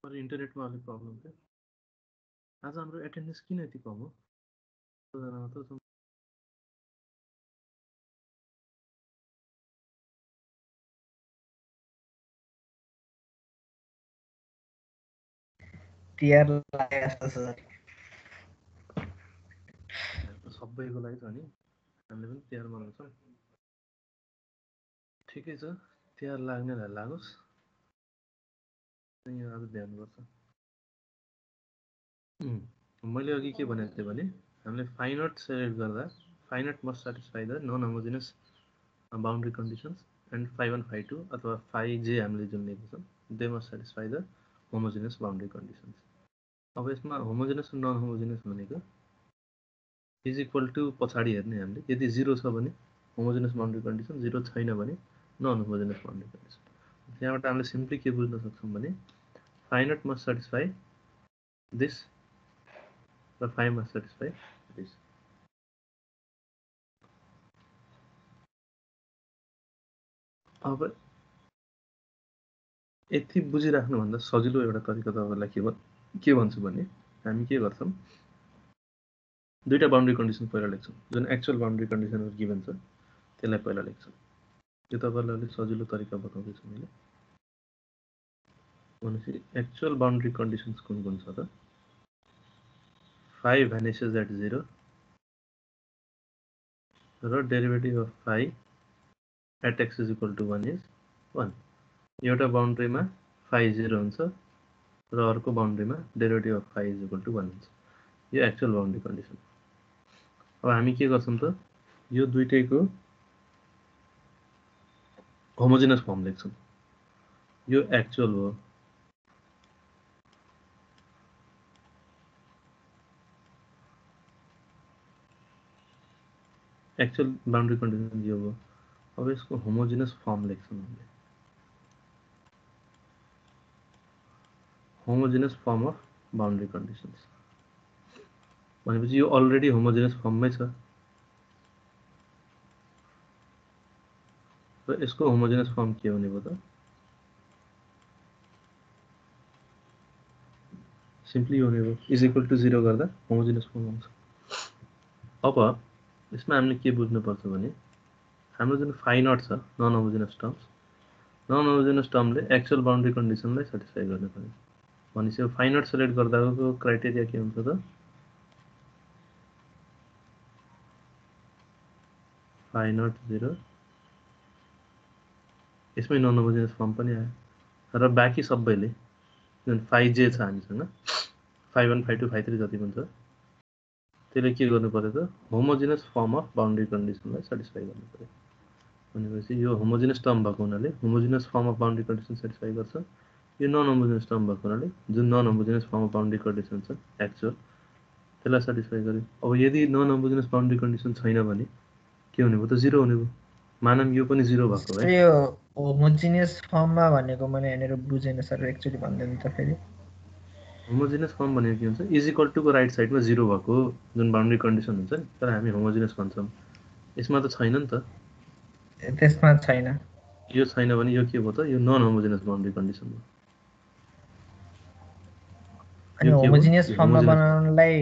इन्टरनेटमा अलिक प्रब्लम थियो आज हाम्रो एटेन्डेन्स किन यति कम हो टिआर लाग्यो जस्तो सर सबैको लागि छ नि हामीले पनि तिहार मनाउँछौँ ठिकै छ तिहार लाग्नेलाई लागोस् यहाँ आज ध्यान गर्छ मैले अघि के भनेको थिएँ भने हामीले phi naught सेलेक्ट गर्दा phi naught must satisfy the non homogeneous boundary conditions and phi1 phi2 अथवा phi जे हामीले जुन लिएको छौँ they must satisfy the homogeneous boundary conditions अब यसमा होमोजेनियस र नन होमोजेनियस भनेको इज इक्वल टु पछाडि हेर्ने हामीले यदि 0 छ भने होमोजेनस बाउन्ड्री कन्डिसन, 0 छैन भने नन होमोजेनस बाउन्ड्री कन्डिसन। त्यहाँबाट हामीले सिम्पली के बुझ्न सक्छौँ भने phi naught must satisfy this र phi must satisfy this। अब यति बुझिराख्नुभन्दा सजिलो एउटा तरिका तपाईँहरूलाई के भन्छु भने हामी के गर्छौँ, दुईटा बाउन्ड्री कन्डिसन पहिला लेख्छौँ। जुन एक्चुअल बाउन्ड्री कन्डिसनहरू गिभन छ त्यसलाई पहिला लेख्छौँ। यो तपाईँलाई अलिक सजिलो तरिका बताउँदैछु मैले। भनेपछि एक्चुअल बाउन्ड्री कन्डिसन्स कुन कुन छ त? phi vanishes at 0 र derivative of phi at x is equal to 1 is 1। एउटा बाउन्ड्रीमा phi 0 हुन्छ र अर्को बाउन्ड्रीमा derivative of phi is equal to 1 हुन्छ। यो एक्चुअल बाउन्ड्री कन्डिसन। अब हामी के गर्छौँ त, यो दुईटैको होमोजेनस फर्म लेख्छौँ। यो एक्चुअल हो, एक्चुअल बाउन्ड्री कन्डिसन यो हो। अब यसको होमोजेनस फर्म लेख्छौँ हामीले, homogeneous form of boundary conditions. भनेपछि यो अलरेडी होमोजेनस फर्ममै छ र यसको होमोजेनस फर्म के हुने भयो त? सिम्पली हुने भयो, इज इक्वल टु 0 गर्दा होमोजेनस फर्म हुन्छ। अब यसमा हामीले के बुझ्नुपर्छ भने हाम्रो जुन phi naught छ non homogeneous terms, non homogeneous टर्मले एक्चुअल बाउन्ड्री कन्डिसनलाई सेटिस्फाई गर्नु पर्यो। भनेपछि phi naught सेलेक्ट गर्दाको क्राइटेरिया के हुन्छ त? phi naught 0, यसमै नन होमोजेनस फर्म पनि आयो र बाँकी सबैले जुन phi j छ हामीसँग, phi 1 phi 2 phi 3 जति पनि छ त्यसले के गर्नु पर्यो त? होमोजेनस फर्म अफ बाउन्ड्री कन्डिसनलाई सेटिस्फाई गर्नु पर्यो। भनेपछि यो होमोजेनस टर्म भएको हुनाले homogeneous form of boundary condition satisfy गर्छ। यो नन होमोजेनस टर्म भएको हुनाले जुन non homogeneous form of boundary condition छ एक्चुअल, त्यसलाई सेटिस्फाई गर्यो। अब यदि नन होमोजेनस बाउन्ड्री कन्डिसन छैन भने के हुने भयो त? 0 हुने भयो। मानम यो पनि 0 भएको भए यो होमोजिनियस फर्ममा भनेको मैले यहाँनिर बुझेन सर, एक्चुअली भन्दैन त फेरि। होमोजेनस फर्म भनेको के हुन्छ? इज इक्वल टु को राइट साइडमा 0 भएको जुन बाउन्ड्री कन्डिसन हुन्छ नि, तर हामी होमोजेनस भन्छौँ। यसमा त छैन नि त, त्यसमा छैन। यो छैन भने यो के भयो त? यो नन होमोजेनस बाउन्ड्री कन्डिसन हो। अनि होमोजिनियस फर्ममा बनाउनलाई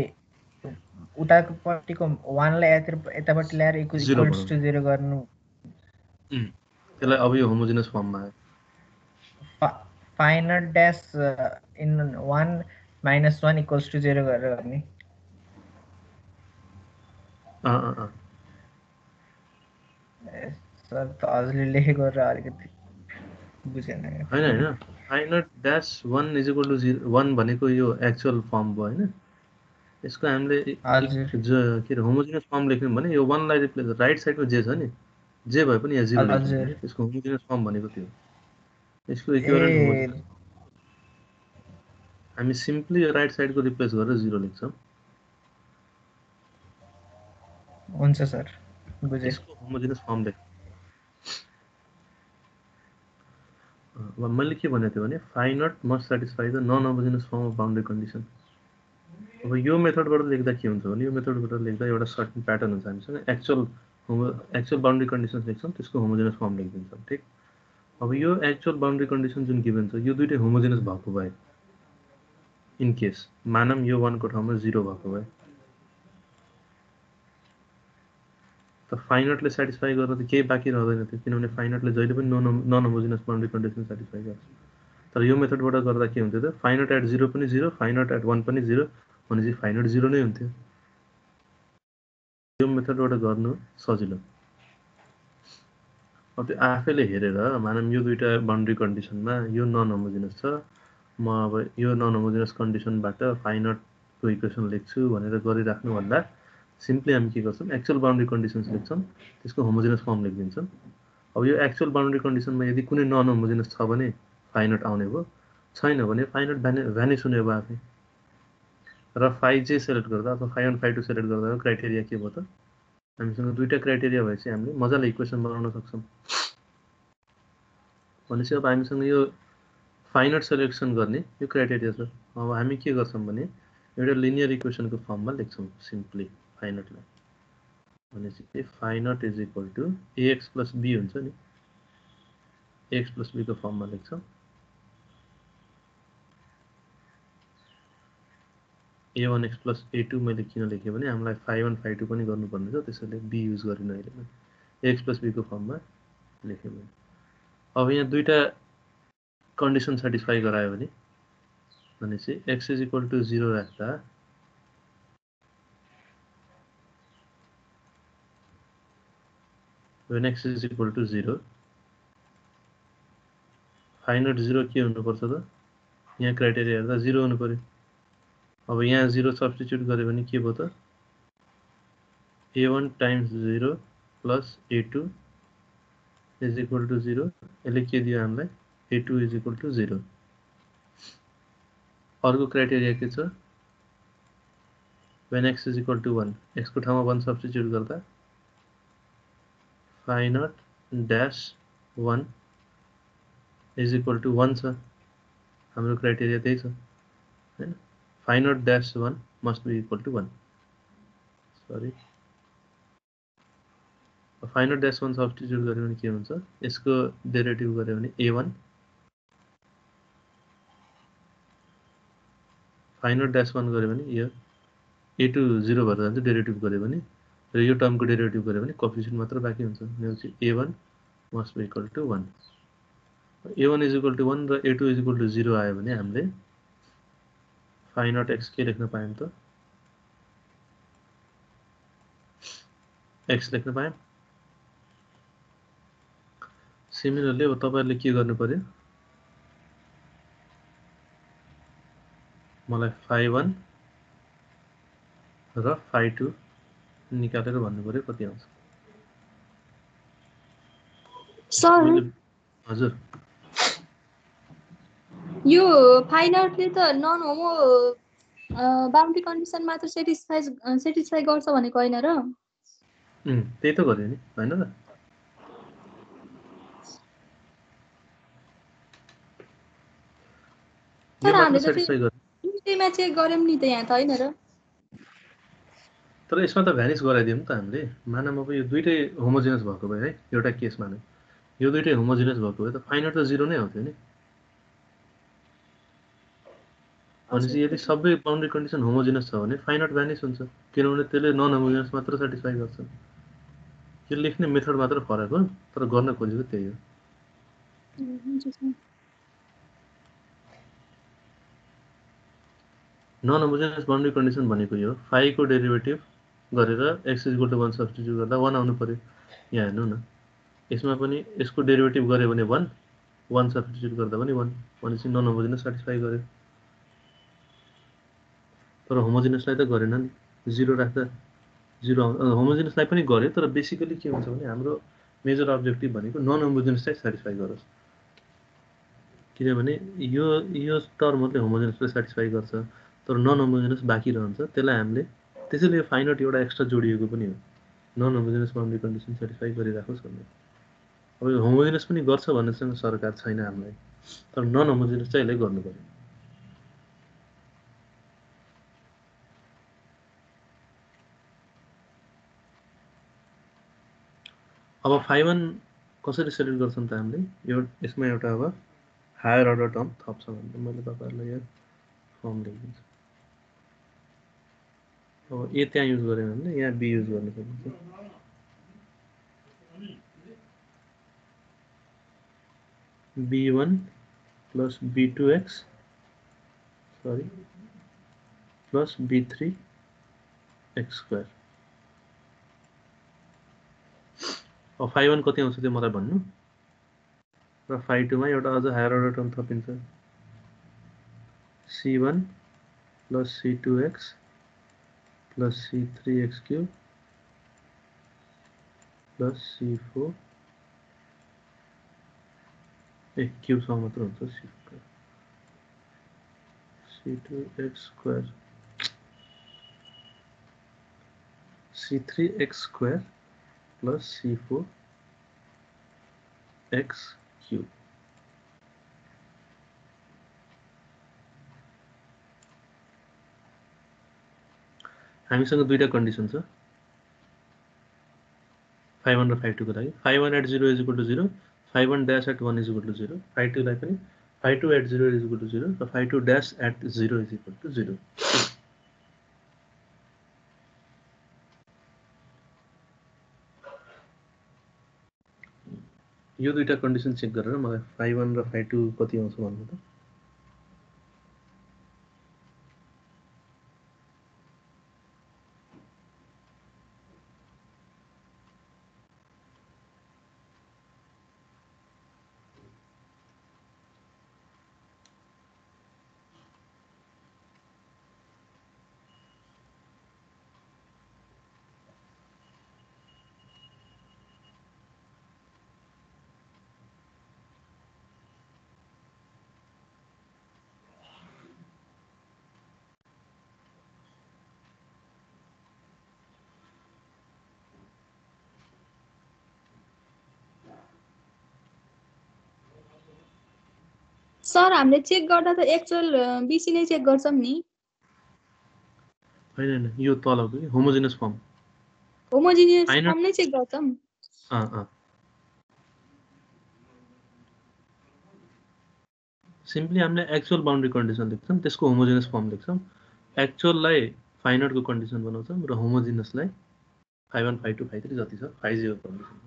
उतापट्टिको 1 लाई यतापट्टि ल्याएर इक्वल्स टु 0 गर्नु, त्यसलाई अब यो होमोजेनस फर्ममा आयो। phi naught dash in 1 minus 1 equals to 0 गरेर गर्ने। सर त हजुरले लेखेको र अलिकति बुझेन। हैन phi naught dash 1 is equal to 0 1 भनेको यो एक्चुअल फर्म भयो हैन। यसको हामीले के रे होमोजेनस फर्म लेख्यौं भने यो 1 लाई रिप्लेस राइट साइडमा जे छ नि, जे भए पनि यहाँ 0 लेख्नु। त्यसको होमोजेनस फर्म भनेको त्यो। यसको इक्विभलेन्ट होमोजेनस हामी सिम्पली यो राइट साइडको रिप्लेस गरेर 0 लेख्छौं। हुन्छ सर, बुझे। यसको होमोजेनस फर्म लेख। अब मैले के भनेको थिएँ भने phi naught must satisfy the non homogeneous form of boundary condition। अब यो मेथडबाट लेख्दा के हुन्छ भने यो मेथडबाट लेख्दा एउटा सर्टेन प्याटर्न हुन्छ। हामीसँग एक्चुअल बाउन्ड्री कन्डिसन लेख्छौँ, त्यसको होमोजेनस फर्म लेखिदिन्छौँ। ठीक। अब यो एक्चुअल बाउन्ड्री कन्डिसन जुन गिभन छ यो दुईटै होमोजेनस भएको भए, इन केस मानम यो 1 को ठाउँमा 0 भएको भए त phi naught ले सेटिस्फाई गर्न त केही बाँकी रहदैन थियो, किनभने phi naught ले जहिले पनि non homogeneous boundary condition satisfy गर्छ। तर यो मेथडबाट गर्दा के हुन्थ्यो त? phi naught at 0 पनि 0, phi naught at 1 पनि 0, भनेपछि phi naught 0 नै हुन्थ्यो। यो मेथडबाट गर्नु सजिलो। अब त्यो आफैले हेरेर मानम यो दुईटा बाउन्ड्री कन्डिसनमा यो नन होमोजेनस छ, म अब यो नन होमोजेनस कन्डिसनबाट phi naught को इक्वेसन लेख्छु भनेर गरिराख्नु भन्दा सिम्पली हामी के गर्छौं? एक्चुअल बाउन्ड्री कन्डिसन्स लेख्छौं, त्यसको होमोजेनस फर्म लेखिदिन्छौं। अब यो एक्चुअल बाउन्ड्री कन्डिसनमा यदि कुनै नन होमोजेनस छ भने phi naught आउने भयो, छैन भने phi naught भ्यानिस हुने भयो आफै। र फाइ जे सेलेक्ट गर्दा अथवा फाइ 1 फाइ 2 सेलेक्ट गर्दा क्राइटेरिया के भयो त हामीसँग दुईटा क्राइटेरिया भएपछि हामीले मजाले इक्वेसन बनाउन सक्छौं भनेपछि अब हामीसँग यो फाइनाइट सेलेक्सन गर्ने यो क्राइटेरिया छ अब हामी के गर्छौं भने एउटा लिनियर इक्वेसनको फर्ममा लेख्छौं सिम्पली फाइनाइटलाई भनेपछि phi naught is equal to ax plus b हुन्छ नि ax प्लस b को फर्ममा लेख्छौं a1x प्लस a2 मैले किन लेखेँ भने हामीलाई फाइ 1 फाइ 2 पनि गर्नुपर्ने छ त्यसैले b युज गरिन अहिले मैले ax प्लस b को फर्ममा लेखेँ मैले अब यहाँ दुईटा कन्डिसन सेटिस्फाई गरायो भने भनेपछि x इज इक्वल टु 0 राख्दा when x is equal to 0 finite 0 के हुनुपर्छ त यहाँ क्राइटेरिया हेर्दा 0 हुनु पर्यो अब यहाँ 0 सब्स्टिट्युट गरे भने के भयो त a1 times 0 plus a2 is equal to 0 यसले के दियो हामीलाई a2 इज इक्वल टु 0 अर्को क्राइटेरिया के छ when x is equal to 1 x को ठाउँमा 1 सब्स्टिट्युट गर्दा phi naught dash 1 is equal to 1 छ हाम्रो क्राइटेरिया त्यही छ हैन phi naught dash 1 must be equal to 1 sorry phi naught dash 1 substitute गर्यो भने के हुन्छ यसको डेरिभेटिभ गर्यो भने a1 फाइनाइट ड्याश 1 गर्यो भने यो a2 0 भएर जान्छ डेरिभेटिभ गर्यो भने र यो टर्मको डेरिभेटिभ गर्यो भने कोएफिसिएन्ट मात्र बाँकी हुन्छ भनेपछि a1 must be equal to 1 a1 is equal to 1 र a2 इज इक्वल टु 0 आयो भने हामीले फाइनाइट x के लेख्न पायौं त x लेख्न पायौं सिमिलरली अब तपाईहरुले के गर्नु पर्यो मलाई फाइ 1 र फाइ 2 निकालेर भन्नु पर्यो कति आउँछ सर हजुर यो फाइनाइटले त नन होमो बाउन्ड्री कन्डिसन मात्र सेटिस्फाई गर्छ भनेको हैन र त्यही त गर्यो नि हैन र यो मात्र सेटिस्फाई गर्यो दुईटैमा चेक गर्यौं नि त यहाँ त हैन र तर यसमा त भ्यानिस गराइदियौं त हामीले मानम अब यो दुईटै होमोजिनस भएको भए है एउटा केस मानौ यो दुईटै होमोजिनस भएको भए त फाइनाइट त 0 नै आउँथ्यो नि भनेपछि यदि सबै बाउन्ड्री कन्डिसन होमोजिनस छ भने फाइनाइट भ्यानिस हुन्छ किनभने त्यसले नन होमोजिनस मात्र सेटिस्फाई गर्छ यो लेख्ने मेथड मात्र फरक हो तर गर्न खोजेको त्यही हो नन होमोजिनस बाउन्ड्री कन्डिसन भनेको यो फाइ को डेरिभेटिभ गरेर x = 1 सब्स्टिट्युट गर्दा 1 आउनु पर्यो यहाँ हेर्नु न यसमा पनि यसको डेरिभेटिभ गर्यो भने 1 सब्स्टिट्युट गर्दा पनि 1 भनेपछि नन होमोजिनस सेटिस्फाई गर्यो तर होमोजिनसलाई त गरेन नि 0 राख्दा 0 होमोजिनसलाई पनि गर्यो तर बेसिकली के हुन्छ भने हाम्रो मेजर अब्जेक्टिभ भनेको नन होमोजिनस चाहिँ सेटिस्फाई गरोस् किनभने यो टर्मले होमोजिनसलाई सेटिस्फाई गर्छ तर नन होमोजिनस बाँकी रहन्छ त्यसलाई हामीले त्यसैले यो फाइनाइट एउटा एक्स्ट्रा जोडिएको पनि हो non homogeneous boundary condition satisfy गरिराखोस् भन्ने अब होमोजिनस पनि गर्छ भन्नेसँग सरकार छैन हामीलाई तर नन होमोजिनस चाहिँ यसले गर्नु पर्यो अब फाइ 1 कसरी सेलेक्ट गर्छौं त हामीले यो यसमा एउटा अब हायर अर्डर टर्म थप्छ भने मैले तपाईहरुलाई यो फर्म लेखिदिन्छु अब ए त्यहाँ युज गरेन भने यहाँ बी युज गर्नु पर्छ b1 plus b2x sorry plus b3 x square अब फाइ 1 कति आउँछ त्यो मलाई भन्नु र फाइ 2 मा एउटा अझ हायर अर्डर टर्म थपिन्छ c1 plus c2x plus c3x cube plus c4 cube सँग मात्र हुन्छ c2x square C3x square plus C4x cube. हामीसँग दुईटा कन्डिसन छ 5 1 र 5 2 को लागि 5 1 at 0 is equal to 0, 5 1 dash at 1 is equal to 0, 5 2 लाई पनि 5 2 at 0 is equal to 0 र 5 2 dash at 0 is equal to 0. यो दुईटा कन्डिसन चेक गरेर मलाई 5 1 र 5 2 कति आउँछ भन्नु त. सर हामीले चेक गर्दा त एक्चुअल बीसी नै चेक गर्छौं नि. हैन हैन यो तलको के होमोजेनियस फर्म. होमोजेनियस फर्म नै चेक गर्छौं. सिम्पली हामीले एक्चुअल बाउन्ड्री कन्डिसन लेख्छौं त्यसको होमोजेनियस फर्म लेख्छौं. एक्चुअललाई फाइनाइटको कन्डिसन बनाउँछौं र होमोजेनियसलाई 5 1 5 2 5 3 जति छ 5 0 कन्डिसन.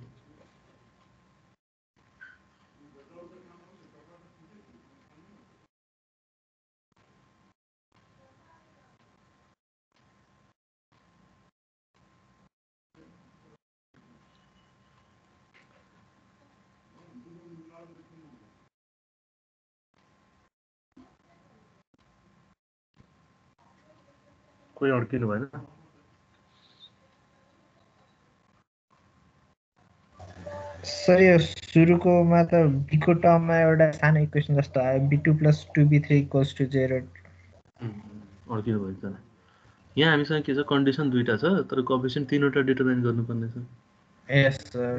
कोही अड्किनु भएन. सर यो सुरुकोमा त b को टर्ममा एउटा सानो इक्वेसन जस्तो आयो b2 + 2b3 = 0. अड्किनु भयो त. यहाँ हामीसँग के छ कन्डिसन दुईटा छ तर कोएफिसिएन्ट तीनवटा डिटरमाइन गर्नुपर्ने छ. यस सर.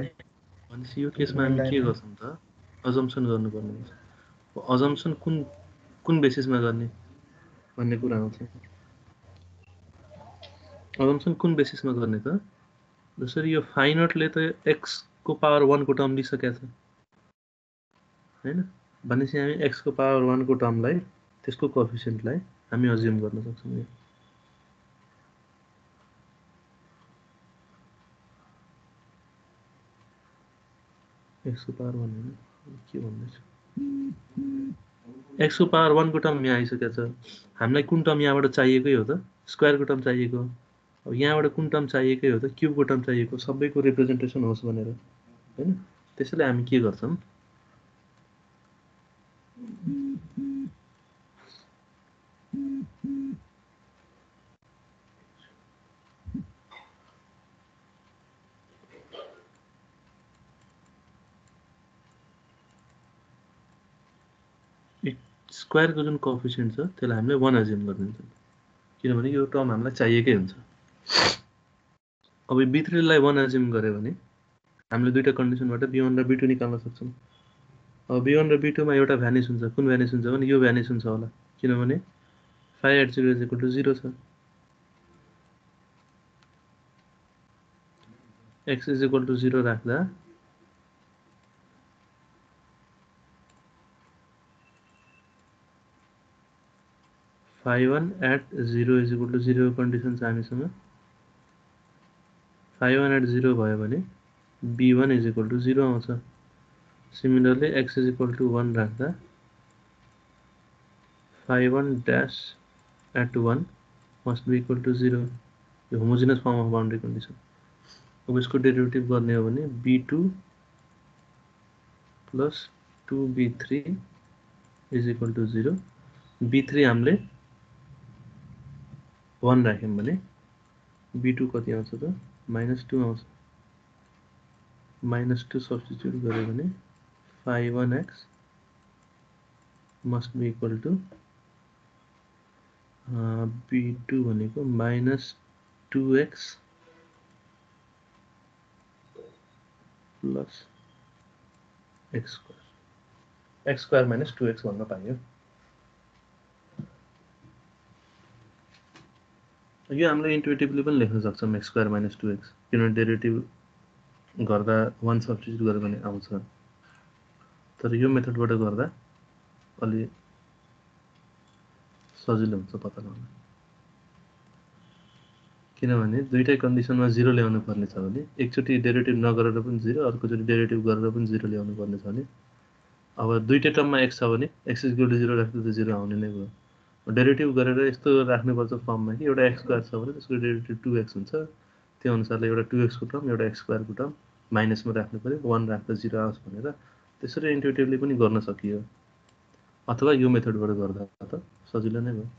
भनेपछि यो केसमा हामी के गर्छौं त अजम्पसन गर्नुपर्ने हुन्छ. अजम्पसन कुन बेसिसमा गर्ने भन्ने कुरा आउँछ. अजम्पसन कुन बेसिसमा गर्ने त जसरी यो फाइनाइटले त x को पावर 1 को टर्म लिइसकेको छ हैन. भनेपछि हामी x को पावर 1 को टर्मलाई त्यसको कोएफिसिएन्टलाई हामी अज्युम गर्न सक्छौं. x को पावर 1 हैन के भन्दैछ. x को पावर 1 को टर्म यहाँ आइसकेको छ. हामीलाई कुन टर्म यहाँबाट चाहिएकै हो त स्क्वायरको टर्म चाहिएको. अब यहाँबाट कुन टर्म चाहिएकै हो त क्युबको टर्म चाहिएको. सबैको रिप्रेजेन्टेसन होस् भनेर हैन. त्यसैले हामी के गर्छौं स्क्वायरको जुन कोएफिसिएन्ट छ त्यसलाई हामीले 1 अज्युम गरिदिन्छौं किनभने यो टर्म हामीलाई चाहिएकै हुन्छ. अब b3 लाई 1 अज्युम गर्यो भने हामीले दुईटा कन्डिसनबाट b1 र b2 निकाल्न सक्छौं. अब b1 र b2 मा एउटा भ्यानिस हुन्छ. कुन भ्यानिस हुन्छ भने यो भ्यानिस हुन्छ होला किनभने 5 at 0 = 0 छ. x = 0 राख्दा 5 1 at 0 = 0 कन्डिसन छ हामीसँग. 5 1 at 0 भयो भने b1 = 0 आउँछ. सिमिलरली x = 1 राख्दा 5 1 dash at 1 must be equal to 0. यो homogeneous form of boundary condition. अब यसको डेरिभेटिभ गर्ने हो भने b2 + 2b3 = 0. b3 हामीले 1 राख्यौं भने b2 कति आउँछ त -2 आउँछ. -2 सब्स्टिट्युट गर्यो भने 5 1x must be equal to b2 भनेको -2x plus x square minus 2x भन्न पाइयो। यो हामीले इन्टुइटिभली पनि लेख्न सक्छौँ एक्स स्क्वायर माइनस 2x, किनभने डेरिभेटिभ गर्दा 1 सब्स्टिट्युट गर्यो भने आउँछ। तर यो मेथडबाट गर्दा अलि सजिलो हुन्छ पत्ता लगाउन, किनभने दुईटै कन्डिसनमा 0 ल्याउनु पर्ने छ भने एकचोटि डेरिभेटिभ नगरेर पनि 0, अर्कोचोटि डेरिभेटिभ गरेर पनि 0 ल्याउनु पर्ने छ भने अब दुईटै टर्ममा x छ भने x = 0 राख्दा त 0 आउने नै भयो। डेरिभेटिभ गरेर यस्तो राख्नुपर्छ फर्ममा कि एउटा x स्क्वायर छ भने त्यसको डेरिभेटिभ 2x हुन्छ, त्यो अनुसारले एउटा 2x को टर्म एउटा x स्क्वायर को टर्म माइनसमा राख्नु पर्यो, 1 राख्दा 0 आओस् भनेर त्यसरी इन्टुइटिभली पनि गर्न सकियो। अथवा यो मेथडबाट गर्दा त सजिलो नै भयो।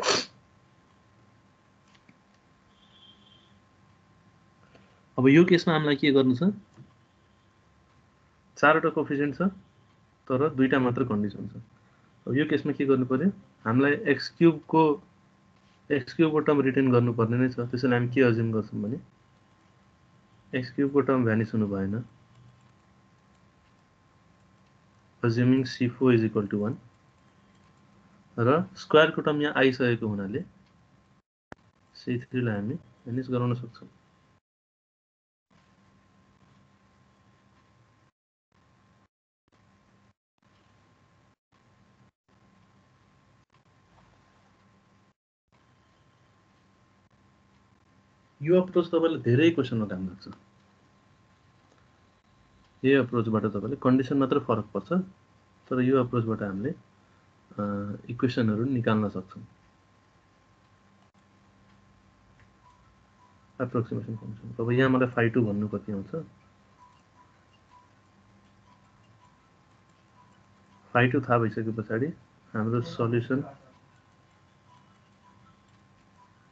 अब यो केसमा हामीलाई के गर्नु छ, चारवटा कोएफिसिएन्ट छ तर दुईटा मात्र कन्डिसन छ। अब यो केसमा के गर्नु पर्यो, हामीलाई x³ को टर्म रिटेन गर्नुपर्ने नै छ। त्यसैले हामी के अज्युम गर्छौँ भने x³ को टर्म भ्यानिस हुनु भएन, अज्युमिङ C4 = 1 र स्क्वायर को टर्म यहाँ आइसकेको हुनाले C3 लाई हामी भ्यानिस गराउन सक्छौँ। यो अप्रोच तपाईले धेरै क्वेशनमा काम लाग्छ। यो अप्रोचबाट तपाईले कन्डिसन मात्र फरक पर्छ, तर यो अप्रोचबाट हामीले इक्वेसनहरु निकाल्न सक्छौं। एप्रोक्सिमेसन फंक्सन। अब यहाँ मलाई phi2 भन्नु कति आउँछ, phi2 थाहा भइसकेपछि हाम्रो सल्युसन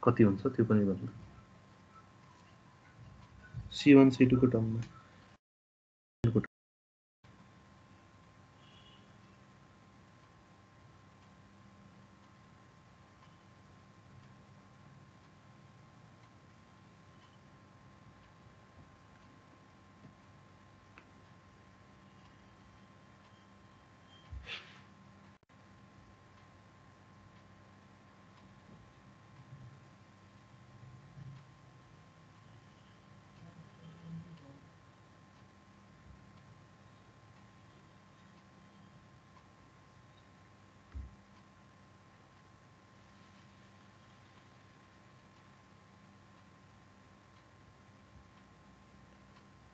कति हुन्छ त्यो पनि गर्नु। C1 C2 को टर्ममा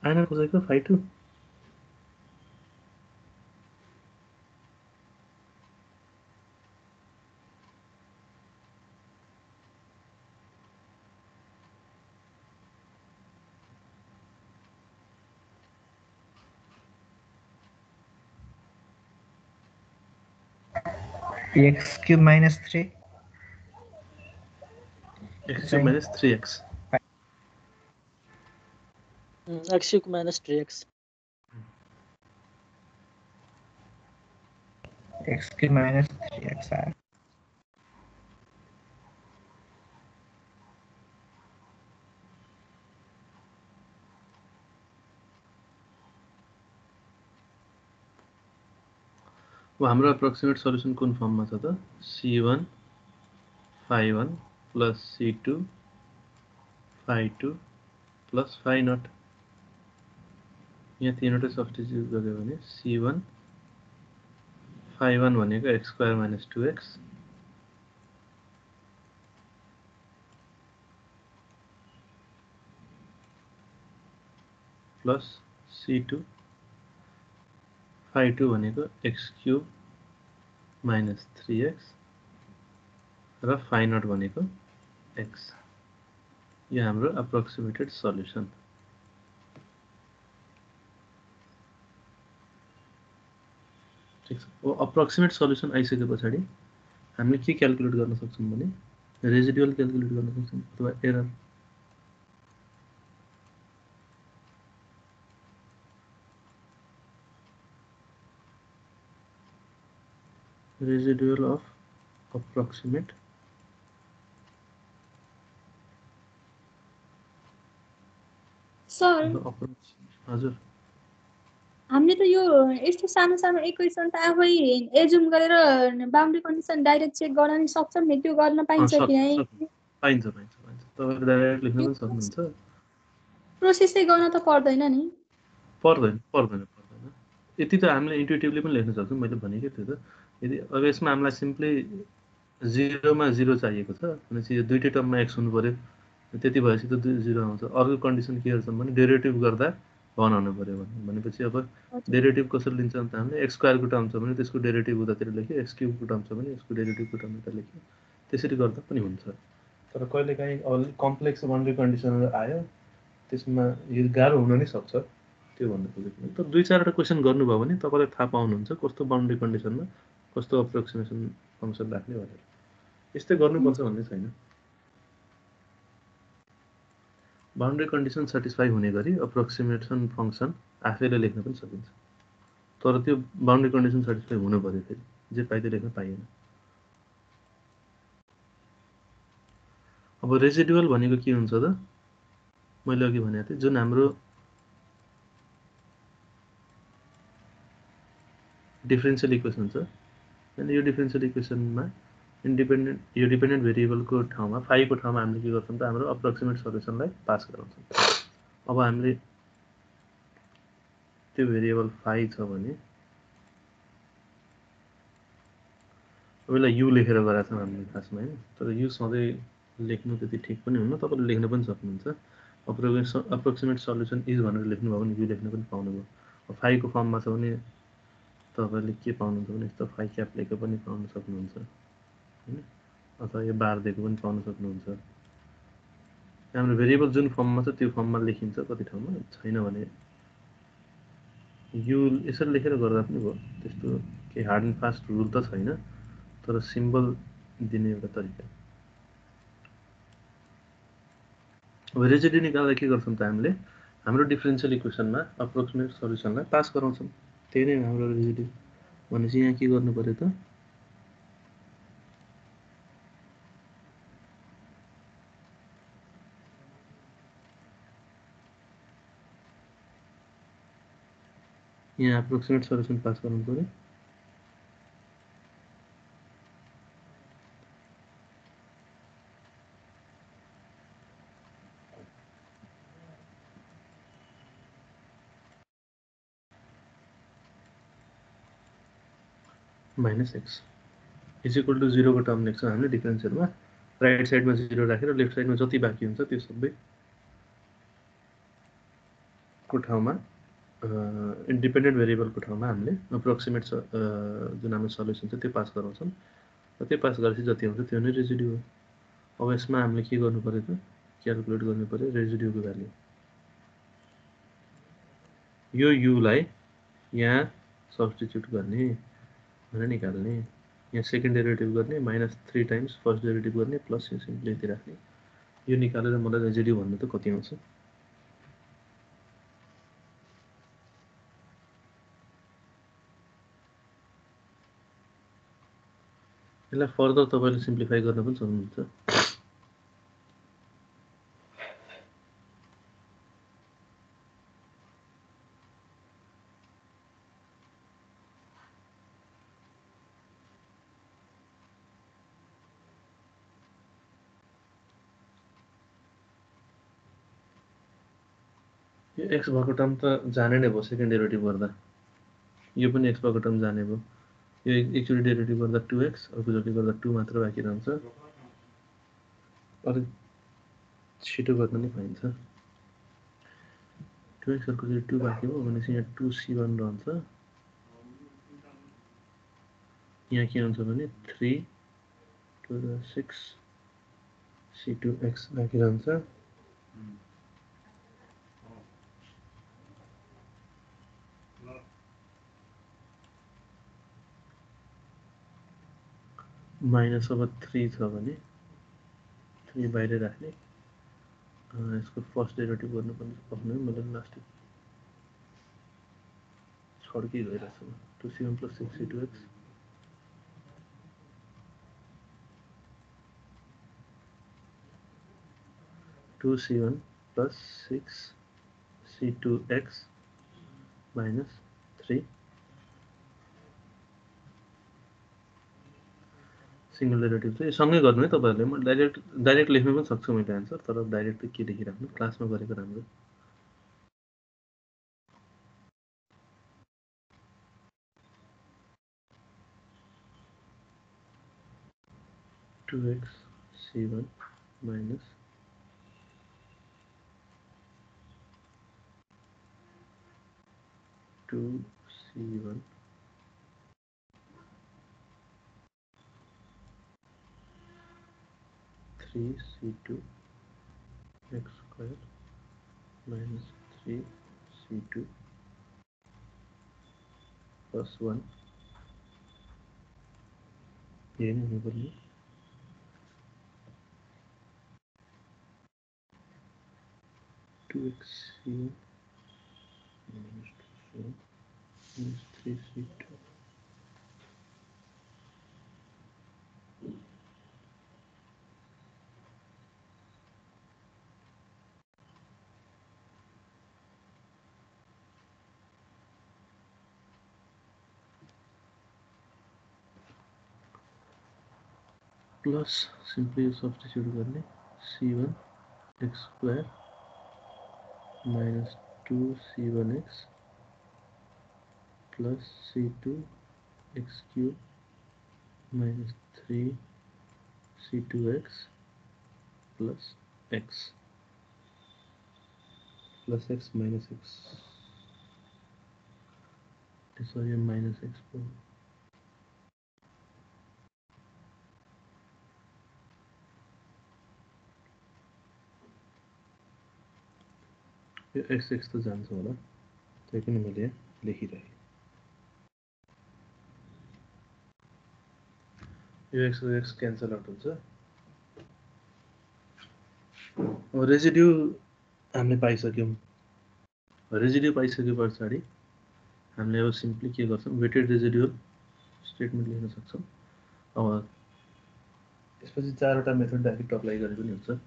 आएन खोजेको phi2। x³ - 3 x³ - 3x x³ - 3x x³ - 3x आयो। अब हाम्रो एप्रोक्सिमेट सल्युसन कुन फर्ममा छ त, C1 phi1 plus C2 phi2 plus phi0। यहाँ तीनवटै सब्स्टिट्युट गर्यो भने C1 phi1 भनेको x² - 2x plus C2 phi2 भनेको x³ - 3x र phi0 भनेको x। यो हाम्रो अप्रोक्सिमेटेड सल्युसन। ठीक छ। अब अप्रोक्सिमेट सल्युसन आइसकेपछि हामीले के क्याल्कुलेट गर्न सक्छौं भने रेजिडुअल क्याल्कुलेट गर्न सक्छौं अथवा error. Residual of approximate sir हजुर हामीले त यो यस्तो सानो सानो इक्वेसन त आफै एजुम गरेर बाउन्ड्री कन्डिसन डाइरेक्ट चेक गर्न नि सक्छौँ नि, त्यो गर्न पाइन्छ कि नै? पाइन्छ पाइन्छ पाइन्छ, तपाईँले डाइरेक्ट लेख्न पनि सक्नुहुन्छ। प्रोसेसै गर्न त पर्दैन नि? पर्दैन पर्दैन पर्दैन, यति त हामीले इन्टुइटिभली पनि लेख्न सक्छौँ, मैले भनेकै थियो त। यदि अब यसमा हामीलाई सिम्पली 0 मा 0 चाहिएको छ भनेपछि यो दुईटै टर्ममा x हुनु पऱ्यो, त्यति भएपछि त 0 आउँछ। अर्को कन्डिसन के गर्छौँ भने डेरिभेटिभ गर्दा 1 आउनु पऱ्यो भनेपछि अब डेरिभेटिभ कसरी लिन्छ भने हामीले x स्क्वायरको टर्म छ भने त्यसको डेरिभेटिभ उतातिर लेख्यो, x क्युबको टर्म छ भने यसको डेरिभेटिभको टर्म उता लेख्यो, त्यसरी गर्दा पनि हुन्छ। तर कहिलेकाहीँ अलिक कम्प्लेक्स बाउन्ड्री कन्डिसनहरू आयो त्यसमा यो गाह्रो हुन नै सक्छ, त्यो भन्नु खोजेको। तर 2-4वटा क्वेसन गर्नुभयो भने तपाईँलाई थाहा पाउनुहुन्छ कस्तो बाउन्ड्री कन्डिसनमा कस्तो अप्रोक्सिमेसन फङ्सन राख्ने भनेर। यस्तै गर्नुपर्छ भन्ने छैन। बाउन्ड्री कन्डिसन सेटिस्फाई हुने गरी अप्रोक्सिमेसन फङ्सन आफैले लेख्न पनि सकिन्छ, तर त्यो बाउन्ड्री कन्डिसन सेटिस्फाई हुनु पऱ्यो, फेरि जे पाइदै लेख्न पाइएन। अब रेसिडुअल भनेको के हुन्छ त, मैले अघि भनेको थिएँ जुन हाम्रो डिफरेन्सियल इक्वेसन छ, अनि यो डिफरेन्सियल इक्वेसनमा इन्डिपेन्डेन्ट यो डिपेन्डेन्ट भेरिएबलको ठाउँमा फाइको ठाउँमा हामीले के गर्छौँ त हाम्रो अप्रोक्सिमेट सल्युसनलाई पास गराउँछौँ। अब हामीले त्यो भेरिएबल फाइ छ भने अब यसलाई यु लेखेर गराएको छौँ हामीले खासमा होइन, तर यु सधैँ लेख्नु त्यति ठिक पनि हुन्न, तपाईँले लेख्न पनि सक्नुहुन्छ। अप्रोक्सिमेट सल्युसन इज भनेर लेख्नुभयो भने यु लेख्न पनि पाउनुभयो। फाइको फर्ममा छ भने तपाईँले के पाउनुहुन्छ भने यस्तो फाइ क्याप लेखेर पनि पाउन सक्नुहुन्छ होइन, अथवा यो बार दिएको पनि पाउन सक्नुहुन्छ। हाम्रो भेरिएबल जुन फर्ममा छ त्यो फर्ममा लेखिन्छ, कति ठाउँमा छैन भने यु यसरी लेखेर गर्दा पनि भयो। त्यस्तो केही हार्ड एन्ड फास्ट रुल त छैन, तर सिम्बल दिने एउटा तरिका। अब रेजिड्यू निकाल्दा के गर्छौँ त हामीले हाम्रो डिफरेन्सियल इक्वेसनमा अप्रोक्सिमेट सल्युसनलाई पास गराउँछौँ, त्यही नै हाम्रो रेजिड्यू। भनेपछि यहाँ के गर्नु पर्यो त, यहाँ अप्रोक्सिमेट सल्युसन पास गर्नु पर्यो। Minus x is equal to 0 को टर्म लेख्छौँ हामीले डिफरेन्सियलमा, राइट साइडमा 0 राखेर लेफ्ट साइडमा जति बाँकी हुन्छ त्यो सबै को ठाउँमा इन्डिपेन्डेन्ट भेरिएबलको ठाउँमा हामीले अप्रोक्सिमेट जुन हाम्रो सल्युसन छ त्यो पास गराउँछौँ, र त्यो पास गरेपछि जति आउँछ त्यो नै रेजिड्यू हो। अब यसमा हामीले के गर्नु पर्यो त, क्यालकुलेट गर्नु पर्यो रेजिड्यूको भ्यालु। यो युलाई यहाँ सब्स्टिट्युट गर्ने भनेर निकाल्ने, यहाँ सेकेन्ड डेरिभेटिभ गर्ने -3 टाइम्स फर्स्ट डेरिभेटिभ गर्ने प्लस यो सिम्पली यति राख्ने। यो निकालेर मलाई रेजिड्यू भन्नु त कति आउँछ। यसलाई फर्दर तपाईँले सिम्प्लिफाई गर्न पनि सक्नुहुन्छ। यो एक्स भएको टर्म त जाने नै भयो सेकेन्ड डेरिभेटिभ गर्दा, यो पनि एक्स भएको टर्म जाने भयो। यो एकचोटि डेरिभेटिभ गर्दा 2x, अर्कोचोटि गर्दा 2 मात्र बाँकी रहन्छ। अलिक छिटो गर्न नै पाइन्छ। 2x अर्कोचोटि 2 बाँकी भयो भनेपछि यहाँ 2c1 रहन्छ। यहाँ के हुन्छ भने 3 2 6 c2x बाँकी रहन्छ। माइनस अब 3 छ भने 3 बाहिर राख्ने, यसको फर्स्ट डेरिभेटिभ गर्नुपर्ने मैले लास्ट छड्की गइरहेछ। 2c1 + 6c2x 2c1 + 6c2x - 3 single derivative चाहिँ सँगै गर्नु है तपाईहरुले म डाइरेक्ट लेख्न पनि सक्छु मैले आन्सर तर डाइरेक्ट के लेखिराख्नु क्लासमा गरेको राम्रो 2x c1 minus 2c1 3c2 x square minus 3c2 plus 1 ये नहीं होगा 2x c1 minus 2c1 minus 3c2 plus simply substitute करने c1 x square minus 2c1x plus c2 x cube minus 3c2x plus x plus x minus x sorry minus x यो x x त जान्छ होला त्यही पनि मैले लेखिराखेँ यो x x क्यान्सल आउट हुन्छ अब रेजिड्यू हामीले पाइसक्यौं रेजिड्यू पाइसके पछाडी हामीले अब सिम्पली के गर्छौं वेटेड रेजिड्युअल स्टेटमेन्ट लेख्न सक्छौं अब त्यसपछि चारवटा मेथड डाइरेक्ट अप्लाई गरे पनि हुन्छ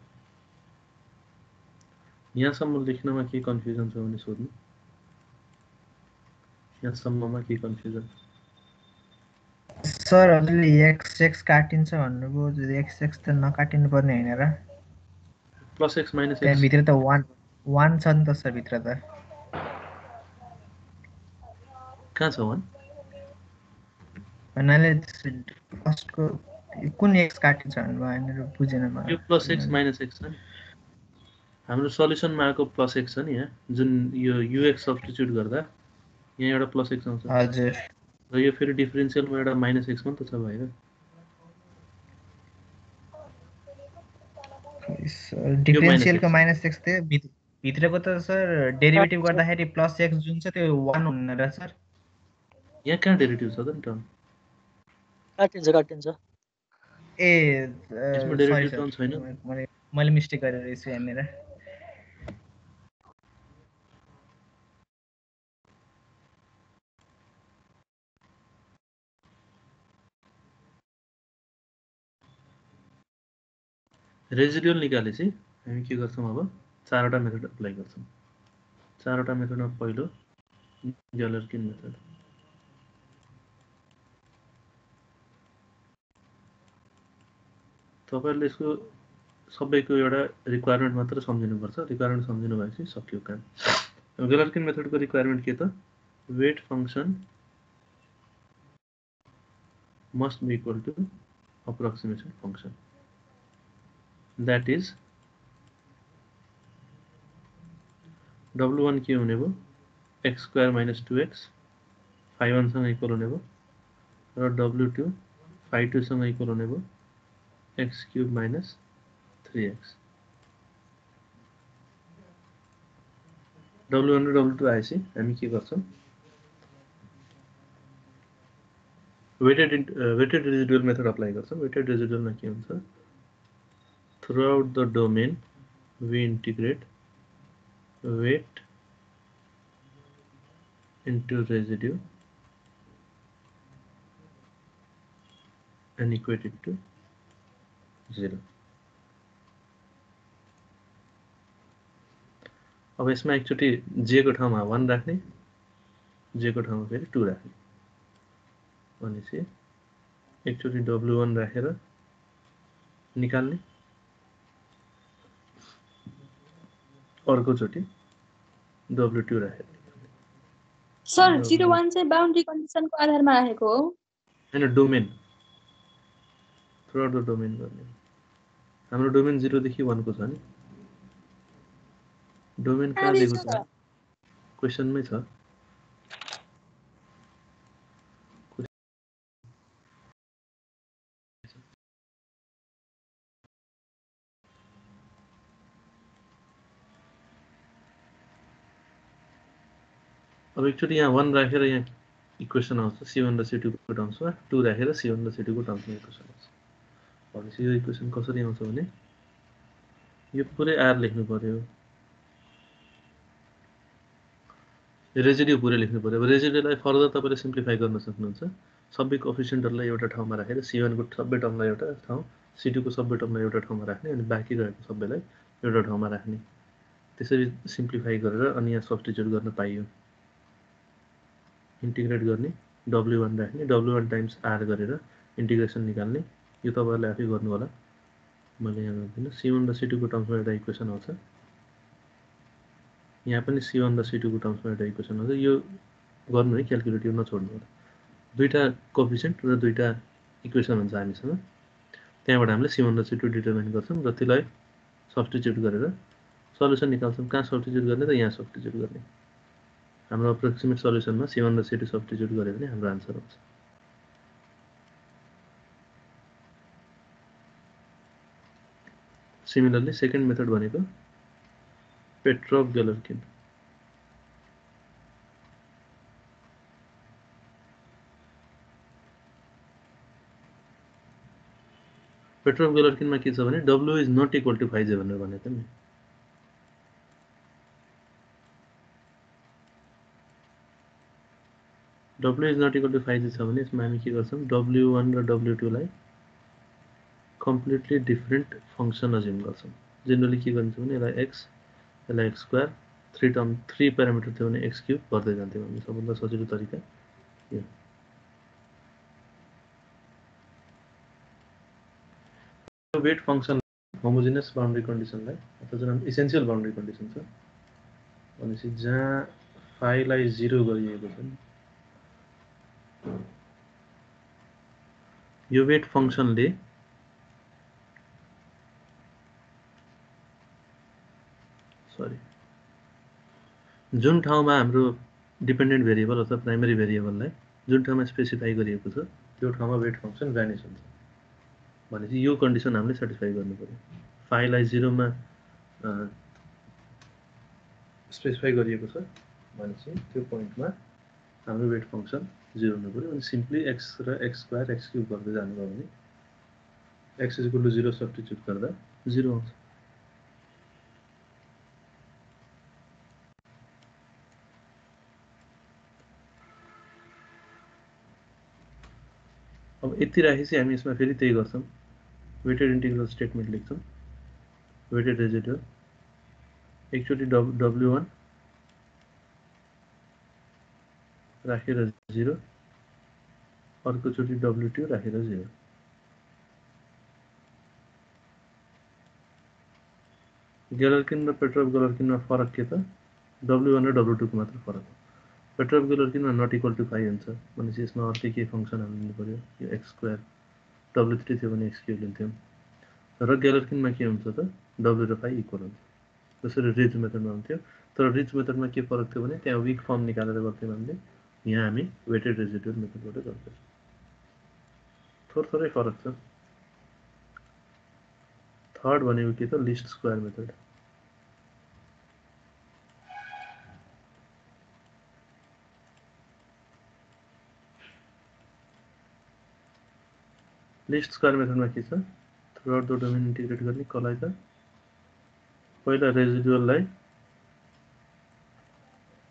यहाँसम्म लेख्नमा के कन्फ्युजन छ भने सोध्नु यहाँसम्ममा के कन्फ्युजन सर हजुरले x x काटिन्छ भन्नुभयो x x त नकाटिनु पर्ने हैन र प्लस x माइनस x त्यहाँ भित्र त 1 छ नि त सर भित्र त कहाँ छ 1 भन्नाले फर्स्टको कुन x काटिन्छ भन्नुभयो हैन बुझेन म यो प्लस x माइनस x छ नि हाम्रो सल्युसनमा आएको प्लस x छ नि यहाँ जुन यो ux सब्स्टिट्युट गर्दा यहाँ एउटा प्लस x आउँछ हजुर र यो फेरि डिफरेन्शियलमा एउटा माइनस x पनि त छ भएर डिफरेन्शियलको माइनस x थियो भित्रको त सर डेरिभेटिभ गर्दाखेरि प्लस x जुन छ त्यो 1 हुन्न र सर यहाँ कहाँ डेरिभेटिभ छ त नि टर्म काटिन्छ ए यसमा सरी डेरिभेटिभ टर्म छैन मैले मिस्टेक गरेर रहेछु यहाँनिर रेजिड्युअल निकालेपछि हामी के गर्छौं अब चारवटा मेथड अप्लाई गर्छौं चारवटा मेथडमा पहिलो ग्यालर्किन मेथड तपाईहरुले यसको सबैको एउटा रिक्वायरमेन्ट मात्र सम्झिनुपर्छ रिक्वायरमेन्ट सम्झिनु भएपछि सक्यो काम ग्यालर्किन मेथडको रिक्वायरमेन्ट के त weight function must be equal to approximation function that is w1 के हुने भयो x square minus 2x phi 1 सँग इक्वल हुने भयो र w2 phi 2 सँग इक्वल हुने भयो x cube minus 3x w1 र w2 आएपछि हामी के गर्छौं weighted residual method apply गर्छौं weighted residual मा के हुन्छ throughout the domain we integrate weight into residue and equate it to 0 अब यसमा एकचोटी j को ठाउँमा 1 राख्ने j को ठाउँमा फेरि 2 राख्ने भनेपछि एकचोटि w1 राखेर निकाल्ने अर्कोचोटि w2 राखेर सर 01 चाहिँ बाउन्ड्री कन्डिसनको आधारमा राखेको हो हैन डोमेन थ्रुआउट द डोमेन गर्ने हाम्रो डोमेन 0 देखि 1 को छ नि डोमेन कहाँ दिएको छ क्वेशनमै छ अब एकचोटि यहाँ 1 राखेर यहाँ इक्वेसन आउँछ c1 र c2 को टर्म्समा 2 राखेर c1 र c2 को टर्म्समा इक्वेसन आउँछ भनेपछि यो इक्वेसन कसरी आउँछ भने यो पुरै r लेख्नु पर्यो रेजिड्यु पुरै लेख्नु पर्यो अब रेजिड्युलाई फर्दर तपाईले सिम्प्लिफाई गर्न सक्नुहुन्छ सबै कोएफिसिएन्टहरुलाई एउटा ठाउँमा राखेर c1 को सबै टर्मलाई एउटा ठाउँ c2 को सबै टर्मलाई एउटा ठाउँमा राख्ने अनि बाँकी रहेको सबैलाई एउटा ठाउँमा राख्ने त्यसरी सिम्प्लिफाई गरेर अनि यहाँ सब्स्टिट्युट गर्न पाइयो इन्टिग्रेट गर्ने w1 राख्ने w1 टाइम्स r गरेर इन्टिग्रेसन निकाल्ने यो तपाईहरुले आफै गर्नु होला मैले यहाँ गर्दिन c1 र c2 को टर्म्समा एउटा इक्वेसन आउँछ यहाँ पनि c1 र c2 को टर्म्समा एउटा इक्वेसन आउँछ यो गर्नु है क्याल्कुलेट यो नछोड्नु होला दुईटा कोएफिसिएन्ट र दुईटा इक्वेसन हुन्छ हामीसँग त्यहाँबाट हामीले c1 र c2 डिटरमाइन गर्छौं र त्यसलाई सब्स्टिट्युट गरेर सल्युसन निकाल्छौं कहाँ सब्स्टिट्युट गर्ने त यहाँ सब्स्टिट्युट गर्ने हाम्रो अप्रोक्सिमेट सल्युसनमा c1 र c2 सब्स्टिट्युट गरे भने हाम्रो आन्सर आउँछ सिमिलरली सेकेन्ड मेथड भनेको पेट्रोभ-गैलर्किन पेट्रोभ-गैलर्किनमा के छ भने w is not equal to 5j भनेर भनेको नि w is not equal to 5j छ भने यसमा हामी के गर्छौं w1 र w2 लाई कम्प्लिटली डिफरेन्ट फंक्सन अज्युम गर्छौं जेनरली के गर्छौं भने यसलाई x यसलाई x स्क्वायर 3 प्यारामिटर थियो भने x क्यूब गर्दै जान्थ्यौं हामी सबभन्दा सजिलो तरिका यो वेट फंक्सन होमोजेनियस बाउन्ड्री कन्डिसनलाई अथवा जुन इसेन्शियल बाउन्ड्री कन्डिसन छ भनेपछि जहाँ फाइलाई 0 गरिएको छ नि यो वेट फंक्सनले जुन ठाउँमा हाम्रो डिपेन्डेन्ट भेरिएबल अथवा प्राइमरी भेरिएबललाई जुन ठाउँमा स्पेसिफाई गरिएको छ त्यो ठाउँमा वेट फंक्सन भ्यानिश हुन्छ भनेपछि यो कन्डिसन हामीले सेटिस्फाई गर्नु पर्यो फाइलाई 0 मा स्पेसिफाई गरिएको छ भनेपछि त्यो पोइन्टमा हाम्रो वेट फंक्सन 0 हुनु पर्यो अनि सिम्पली x र x स्क्वायर x क्यूब गर्दै जानुभयो भने x = 0 सब्स्टिट्युट गर्दा 0 आउँछ अब यति राखेपछि हामी यसमा फेरि त्यही गर्छौं वेटेड इन्टिग्रल स्टेटमेन्ट लेख्छौं वेटेड रेजिड्युल एकचोटि w1 राखेर 0 अर्कोचोटि w2 राखेर 0 गैलर्किन र पेट्रोभ-गैलर्किनमा फरक के त w1 र w2 को मात्र फरक हो पेट्रोभ-गैलर्किनमा नट इक्वल टु 5 हुन्छ भनेपछि यसमा अर्कै के फंक्सन हाल्नु पर्यो यो x स्क्वायर w3 थियो भने x क्यूब लिन्थ्यौं र गैलर्किनमा के हुन्छ त w र 5 इक्वल हुन्छ जसरी रिज मेथडमा हुन्थ्यो तर रिज मेथडमा के फरक थियो भने त्यहाँ वीक फर्म निकालेर गर्थ्यौं हामीले यहाँ हामी वेटेड रेजिड्युल मेथडबाट गर्छौं थोरै फरक छ थर्ड भनेको के त least square method least square मेथडमा के छ थ्रुआउट द डोमेन इन्टिग्रेट गर्ने कसलाई त पहिला रेजिड्युललाई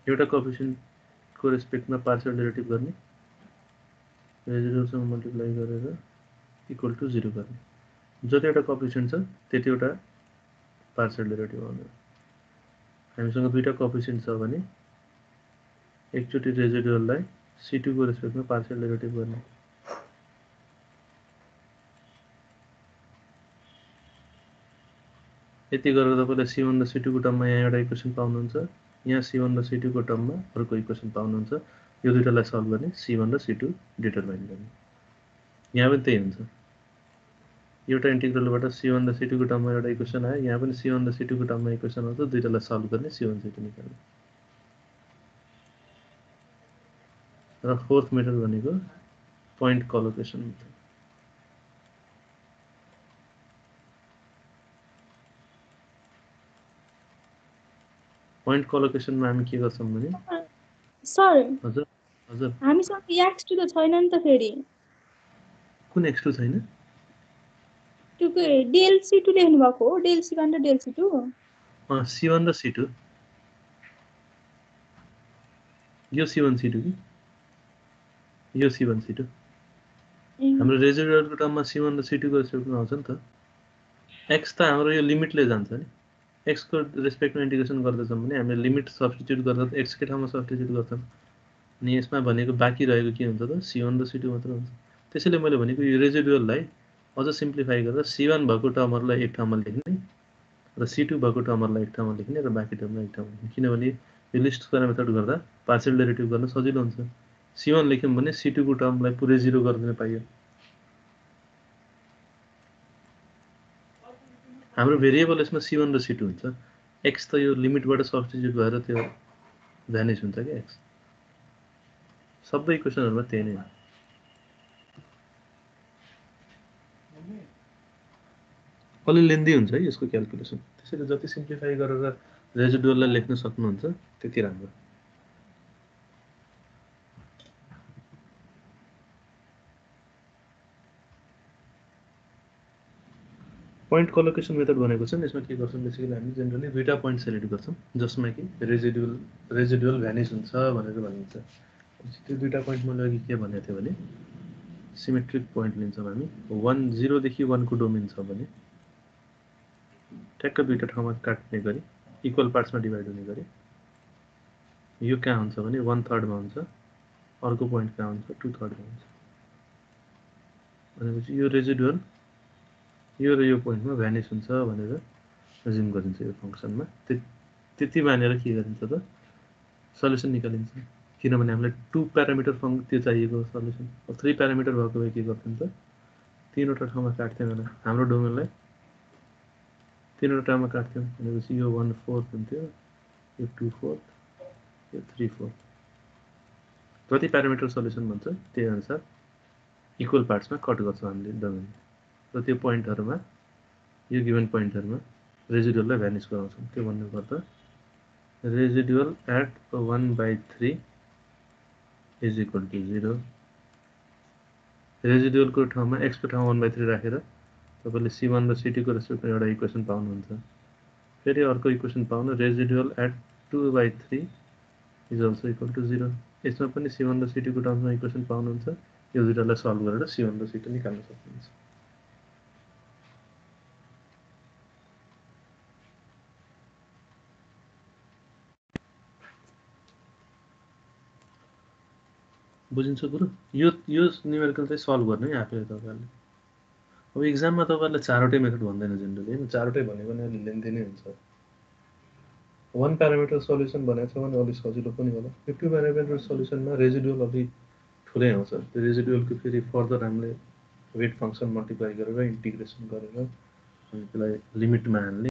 एउटा कोएफिसिएन्टको रेस्पेक्टमा पार्शियल डेरिभेटिभ गर्ने रेजिड्युलसँग मल्टिप्लाई गरेर इक्वल टु 0 गर्ने जतिवटा कोएफिसिएन्ट छ त्यतिवटा पार्शियल डेरिभेटिभ आउने हामीसँग दुईटा कोएफिसिएन्ट छ भने एकचोटि रेजिडुअललाई C2 को रेस्पेक्टमा पार्शियल डेरिभेटिभ गर्ने। यति गरेर तपाईले C1 र C2 को टर्ममा यहाँ एउटा इक्वेसन पाउनुहुन्छ, यहाँ C1 र C2 को टर्ममा अर्को इक्वेसन पाउनुहुन्छ। यो दुईटालाई सल्भ गर्ने, C1 र C2 डिटरमाइन गर्ने। यहाँ पनि त्यही हुन्छ, एउटा इन्टिग्रलबाट C1 र C2 को टर्ममा एउटा इक्वेसन आयो, यहाँ पनि C1 र C2 को टर्ममा इक्वेसन आउँछ, दुईटालाई सल्भ गर्ने, C1 C2 निकाल्ने। र फोर्थ मेथड भनेको पोइन्ट कलोकेसन मेथड। पोइन्ट कलोकेसनमा हामी के गर्छौं भने सर हजुर हजुर हामीसँग x2 त छैन नि त फेरि। कुन x2 छैन? त्यो डेल C2 लेख्नु भएको हो, डेल C1 र डेल C2? C1 र C2, यो C1 C2 कि यो C1 C2 हाम्रो रेजिडुअलको टर्ममा C1 र C2 को रेस्पेक्टमा आउँछ नि त। x त हाम्रो यो लिमिटले जान्छ नि, x को रेस्पेक्टमा इन्टिग्रेसन गर्दैछौँ भने हामीले लिमिट सब्स्टिट्युट गर्दा त x के ठाउँमा सब्स्टिट्युट गर्छौँ, अनि यसमा भनेको बाँकी रहेको के हुन्छ त C1 र C2 मात्र हुन्छ। त्यसैले मैले भनेको यो रेजिडुअललाई अझ सिम्प्लिफाई गरेर C1 भएको टर्महरुलाई एक ठाउँमा लेख्ने र C2 भएको टर्महरुलाई एक ठाउँमा लेख्ने र बाँकी टर्मलाई एक ठाउँमा लेख्ने। किनभने यो लिस्ट स्क्वायर मेथड गर्दा पार्शियल डेरिभेटिभ गर्न सजिलो हुन्छ। C1 लेख्यौं भने C2 को टर्मलाई पुरै 0 गरिदिन पाइयो। हाम्रो भेरिएबल यसमा C1 र C2 हुन्छ। x त यो लिमिटबाट सब्स्टिट्युट भएर त्यो भ्यानिस हुन्छ के x। सबै इक्वेसनहरुमा त्यही नै हो। अलि लेन्दी हुन्छ है यसको क्याल्कुलेसन, त्यसैले जति सिम्प्लिफाई गरेर रेजिडुअललाई लेख्न सक्नुहुन्छ त्यति राम्रो। पोइन्ट कलोकेसन मेथड भनेको चाहिँ यसमा के गर्छौं, बेसिकली हामी जनरली दुईटा पोइन्ट सेलेक्ट गर्छौं जसमा कि रेजिडुअल भ्यानिस हुन्छ भनेर भनिन्छ। त्यो दुईटा पोइन्ट मैले अघि के भनेको थिएँ भने सिमेट्रिक पोइन्ट लिन्छौं हामी। 1 0 देखि 1 को डोमेन छ भने ठ्याक्क दुईटा ठाउँमा काट्ने गरी इक्वल पार्ट्समा डिभाइड हुने गरी यो कहाँ हुन्छ भने 1/3 मा हुन्छ, अर्को पोइन्ट कहाँ हुन्छ 2/3 मा हुन्छ। भनेपछि यो रेजिडुअल यो र यो पोइन्टमा भ्यानिस हुन्छ भनेर अज्युम गरिन्छ यो फंक्सनमा। त्यति मानेर के गरिन्छ त सल्युसन निकालिन्छ। किनभने हामीलाई 2 प्यारामिटर त्यो चाहिएको सल्युसन। 3 प्यारामिटर भएको भए के गर्थ्यौं त तीनवटा ठाउँमा काट्थ्यौं भने हाम्रो डोमेनलाई तीनवटा ठाउँमा काट्थ्यौं भनेपछि यो 1/4 हुन्थ्यो, यो 2/4, यो 3/4। कति प्यारामिटर सल्युसन भन्छ त्यही अनुसार इक्वल पार्ट्समा कट गर्छौं हामीले डोमेन र त्यो पोइन्टहरुमा यो गिवन पोइन्टहरुमा रेजिडुअललाई भ्यानिस गराउँछौं। त्यो भन्नुपर्दा residual at 1/3 is equal to 0। रेजिडुअलको ठाउँमा x को ठाउँमा 1/3 राखेर तपाईले C1 र C2 को रेस्पेक्टमा एउटा इक्वेसन पाउनुहुन्छ। फेरि अर्को इक्वेसन पाउनु residual at 2/3 is also equal to 0। यसमा पनि C1 र C2 को टर्ममा इक्वेसन पाउनुहुन्छ। यो दुईटालाई सल्भ गरेर C1 र C2 निकाल्न सक्नुहुन्छ। बुझिन्छ कुरो? यो न्युमेरिकल चाहिँ सल्भ गर्ने है आफैले तपाईहरुले। अब एक्जाममा तपाईहरुले चारवटै मेथड भन्दैन जनरली, हैन चारवटै भन्यो भने अलि लेन्थी नै हुन्छ। 1 प्यारामिटर सल्युसन भनेको छ भने अलि सजिलो पनि होला। 2 प्यारामिटर सल्युसनमा रेजिडुअल अलि ठुलै आउँछ। त्यो रेजिडुअलको फेरि फर्दर हामीले वेट फंक्सन मल्टिप्लाई गरेर इन्टिग्रेसन गरेर अनि त्यसलाई लिमिटमा हाल्ने,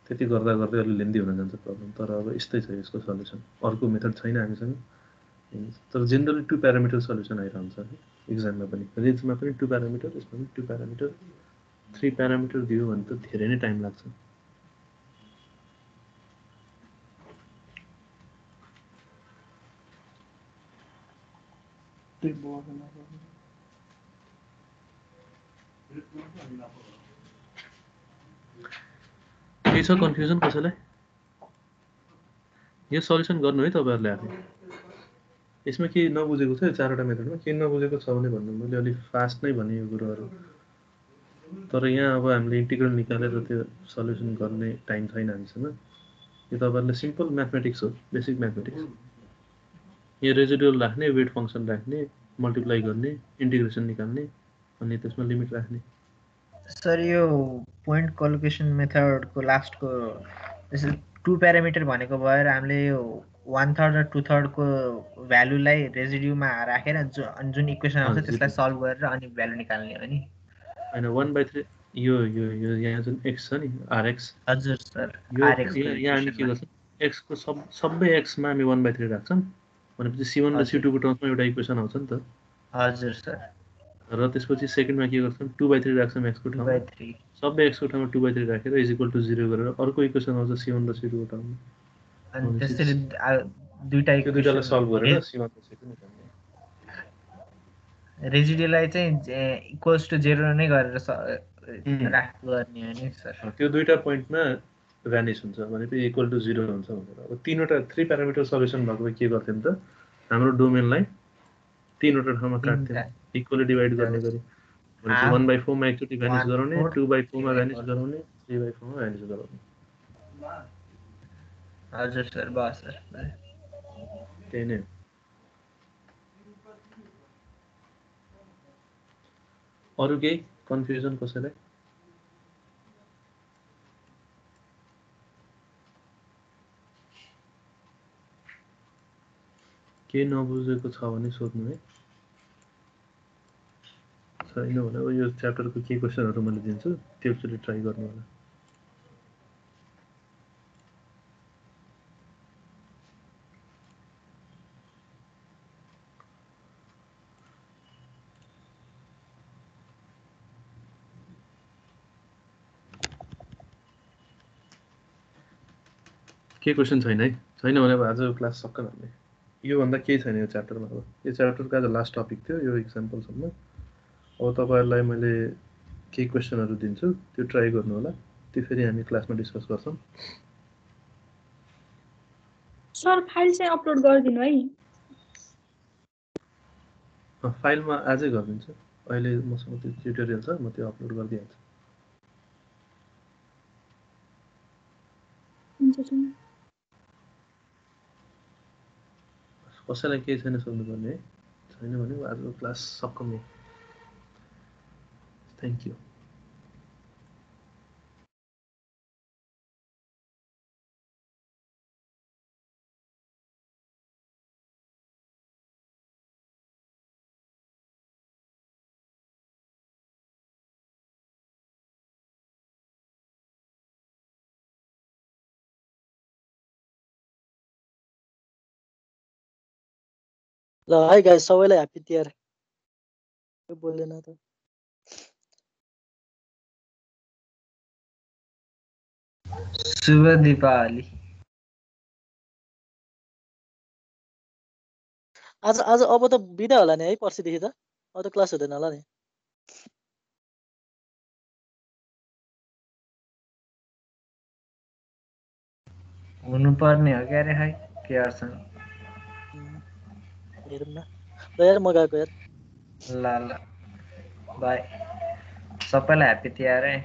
त्यति गर्दा गर्दै अलि लेन्दी हुन जान्छ प्रब्लम। तर अब यस्तै छ यसको सल्युसन। अर्को मेथड छैन हामीसँग। तर जनरली 2 प्यारामिटर सल्युसन आइरहन्छ एक्जाममा पनि। रेजमा पनि 2 प्यारामिटर, यसमा पनि 2 प्यारामिटर, 3 प्यारामिटर दियो भने त धेरै नै टाइम लाग्छ। के छ कन्फ्युजन कसैलाई? यो सल्युसन गर्नु है तपाईहरुले आफै। यसमा के नबुझेको छ यो चारवटा मेथडमा के नबुझेको छ भने भन्नु। मैले अलि फास्ट नै भने यो कुराहरु। तर यहाँ अब हामीले इन्टिग्रल निकालेर त्यो सल्युसन गर्ने टाइम छैन हामीसँग। यो तपाईँहरूले सिम्पल म्याथमेटिक्स हो, बेसिक म्याथमेटिक्स। यो रेजिडुअल राख्ने, वेट फङ्सन राख्ने, मल्टिप्लाई गर्ने, इन्टिग्रेसन निकाल्ने, अनि त्यसमा लिमिट राख्ने। सर यो पोइन्ट कलोकेसन मेथडको लास्टको जस्तै 2 प्यारामिटर भनेको भएर हामीले यो 1/3 र 2/3 को भ्यालुलाई रेजिड्युमा राखेर जुन इक्वेसन आउँछ त्यसलाई सल्भ गरेर अनि भ्यालु निकाल्ने हो नि हैन 1/3 यो यहाँ जुन x छ नि rx हजुर सर यो rx को यहाँ हामी के गर्छौं x को सबै x मा हामी 1/3 राख्छौं भनेपछि c1 र c2 को टर्ममा एउटा इक्वेसन आउँछ नि त हजुर सर र त्यसपछि सेकेन्डमा के गर्छौं 2/3 राख्छौं x को ठाउँमा 2/3 सबै x को ठाउँमा 2/3 राखेर = 0 गरेर अर्को इक्वेसन आउँछ c1 र c2 को ठाउँमा अनि त्यसरी दुईटा इक्वेसनलाई सल्भ गरेर c1 र c2 निकाल्ने रेजिडुअललाई चाहिँ इक्वल्स टु 0 नै गरेर गर्ने हो नि सर त्यो दुईटा पोइन्टमा भ्यानिश हुन्छ भनेपछि = 0 हुन्छ भनेर अब तीनवटा 3 प्यारामिटर सल्युसन भएको के गर्थ्यौं त हाम्रो डोमेनलाई तीनवटा ठाउँमा काट्थ्यौं इक्वली डिवाइड गर्ने गरी भनेपछि 1/4 मा एकचोटी भ्यानिश गराउने 2/4 मा भ्यानिश गराउने 3/4 मा भ्यानिश गराउने हजुर सर बस सर त्यही नै अरु केही कन्फ्युजन कसैलाई के नबुझेको छ भने सोध्नु है छैन भने अब यो च्याप्टरको के क्वेशनहरु मैले दिन्छु त्यो एकचोटी ट्राई गर्नु होला के क्वेशन छैन है छैन भने अब आजको क्लास सक्क भन्ने यो भन्दा केही छैन यो च्याप्टरमा अब यो च्याप्टरको आज लास्ट टपिक थियो यो एक्जाम्पल सम्म अब तपाईहरुलाई मैले के क्वेशनहरु दिन्छु त्यो ट्राई गर्नु होला त्यो फेरि हामी क्लासमा डिस्कस गर्छौं सर फाइल चाहिँ अपलोड गरिदिनु है फाइलमा आजै गरिदिन्छु अहिले मसँग त्यो ट्युटोरियल छ म त्यो अपलोड गरिदिन्छु हुन्छ सर कसैलाई केही छैन सोध्नु पर्ने है छैन भने आजको क्लास सक्कम हो थ्यांक यू ल हाई गाइस सबैलाई ह्यापी तिहार बोल्दैन त शुभ दीपावली आज अब त बिदा होला नि है पर्सिदेखि त अब त क्लास हुँदैन होला नि हुनुपर्ने हो क्या रे है के गर्छन् हेरौँ न ल यार म गएको यार ल ल बाई सबैलाई ह्यापी तिहार है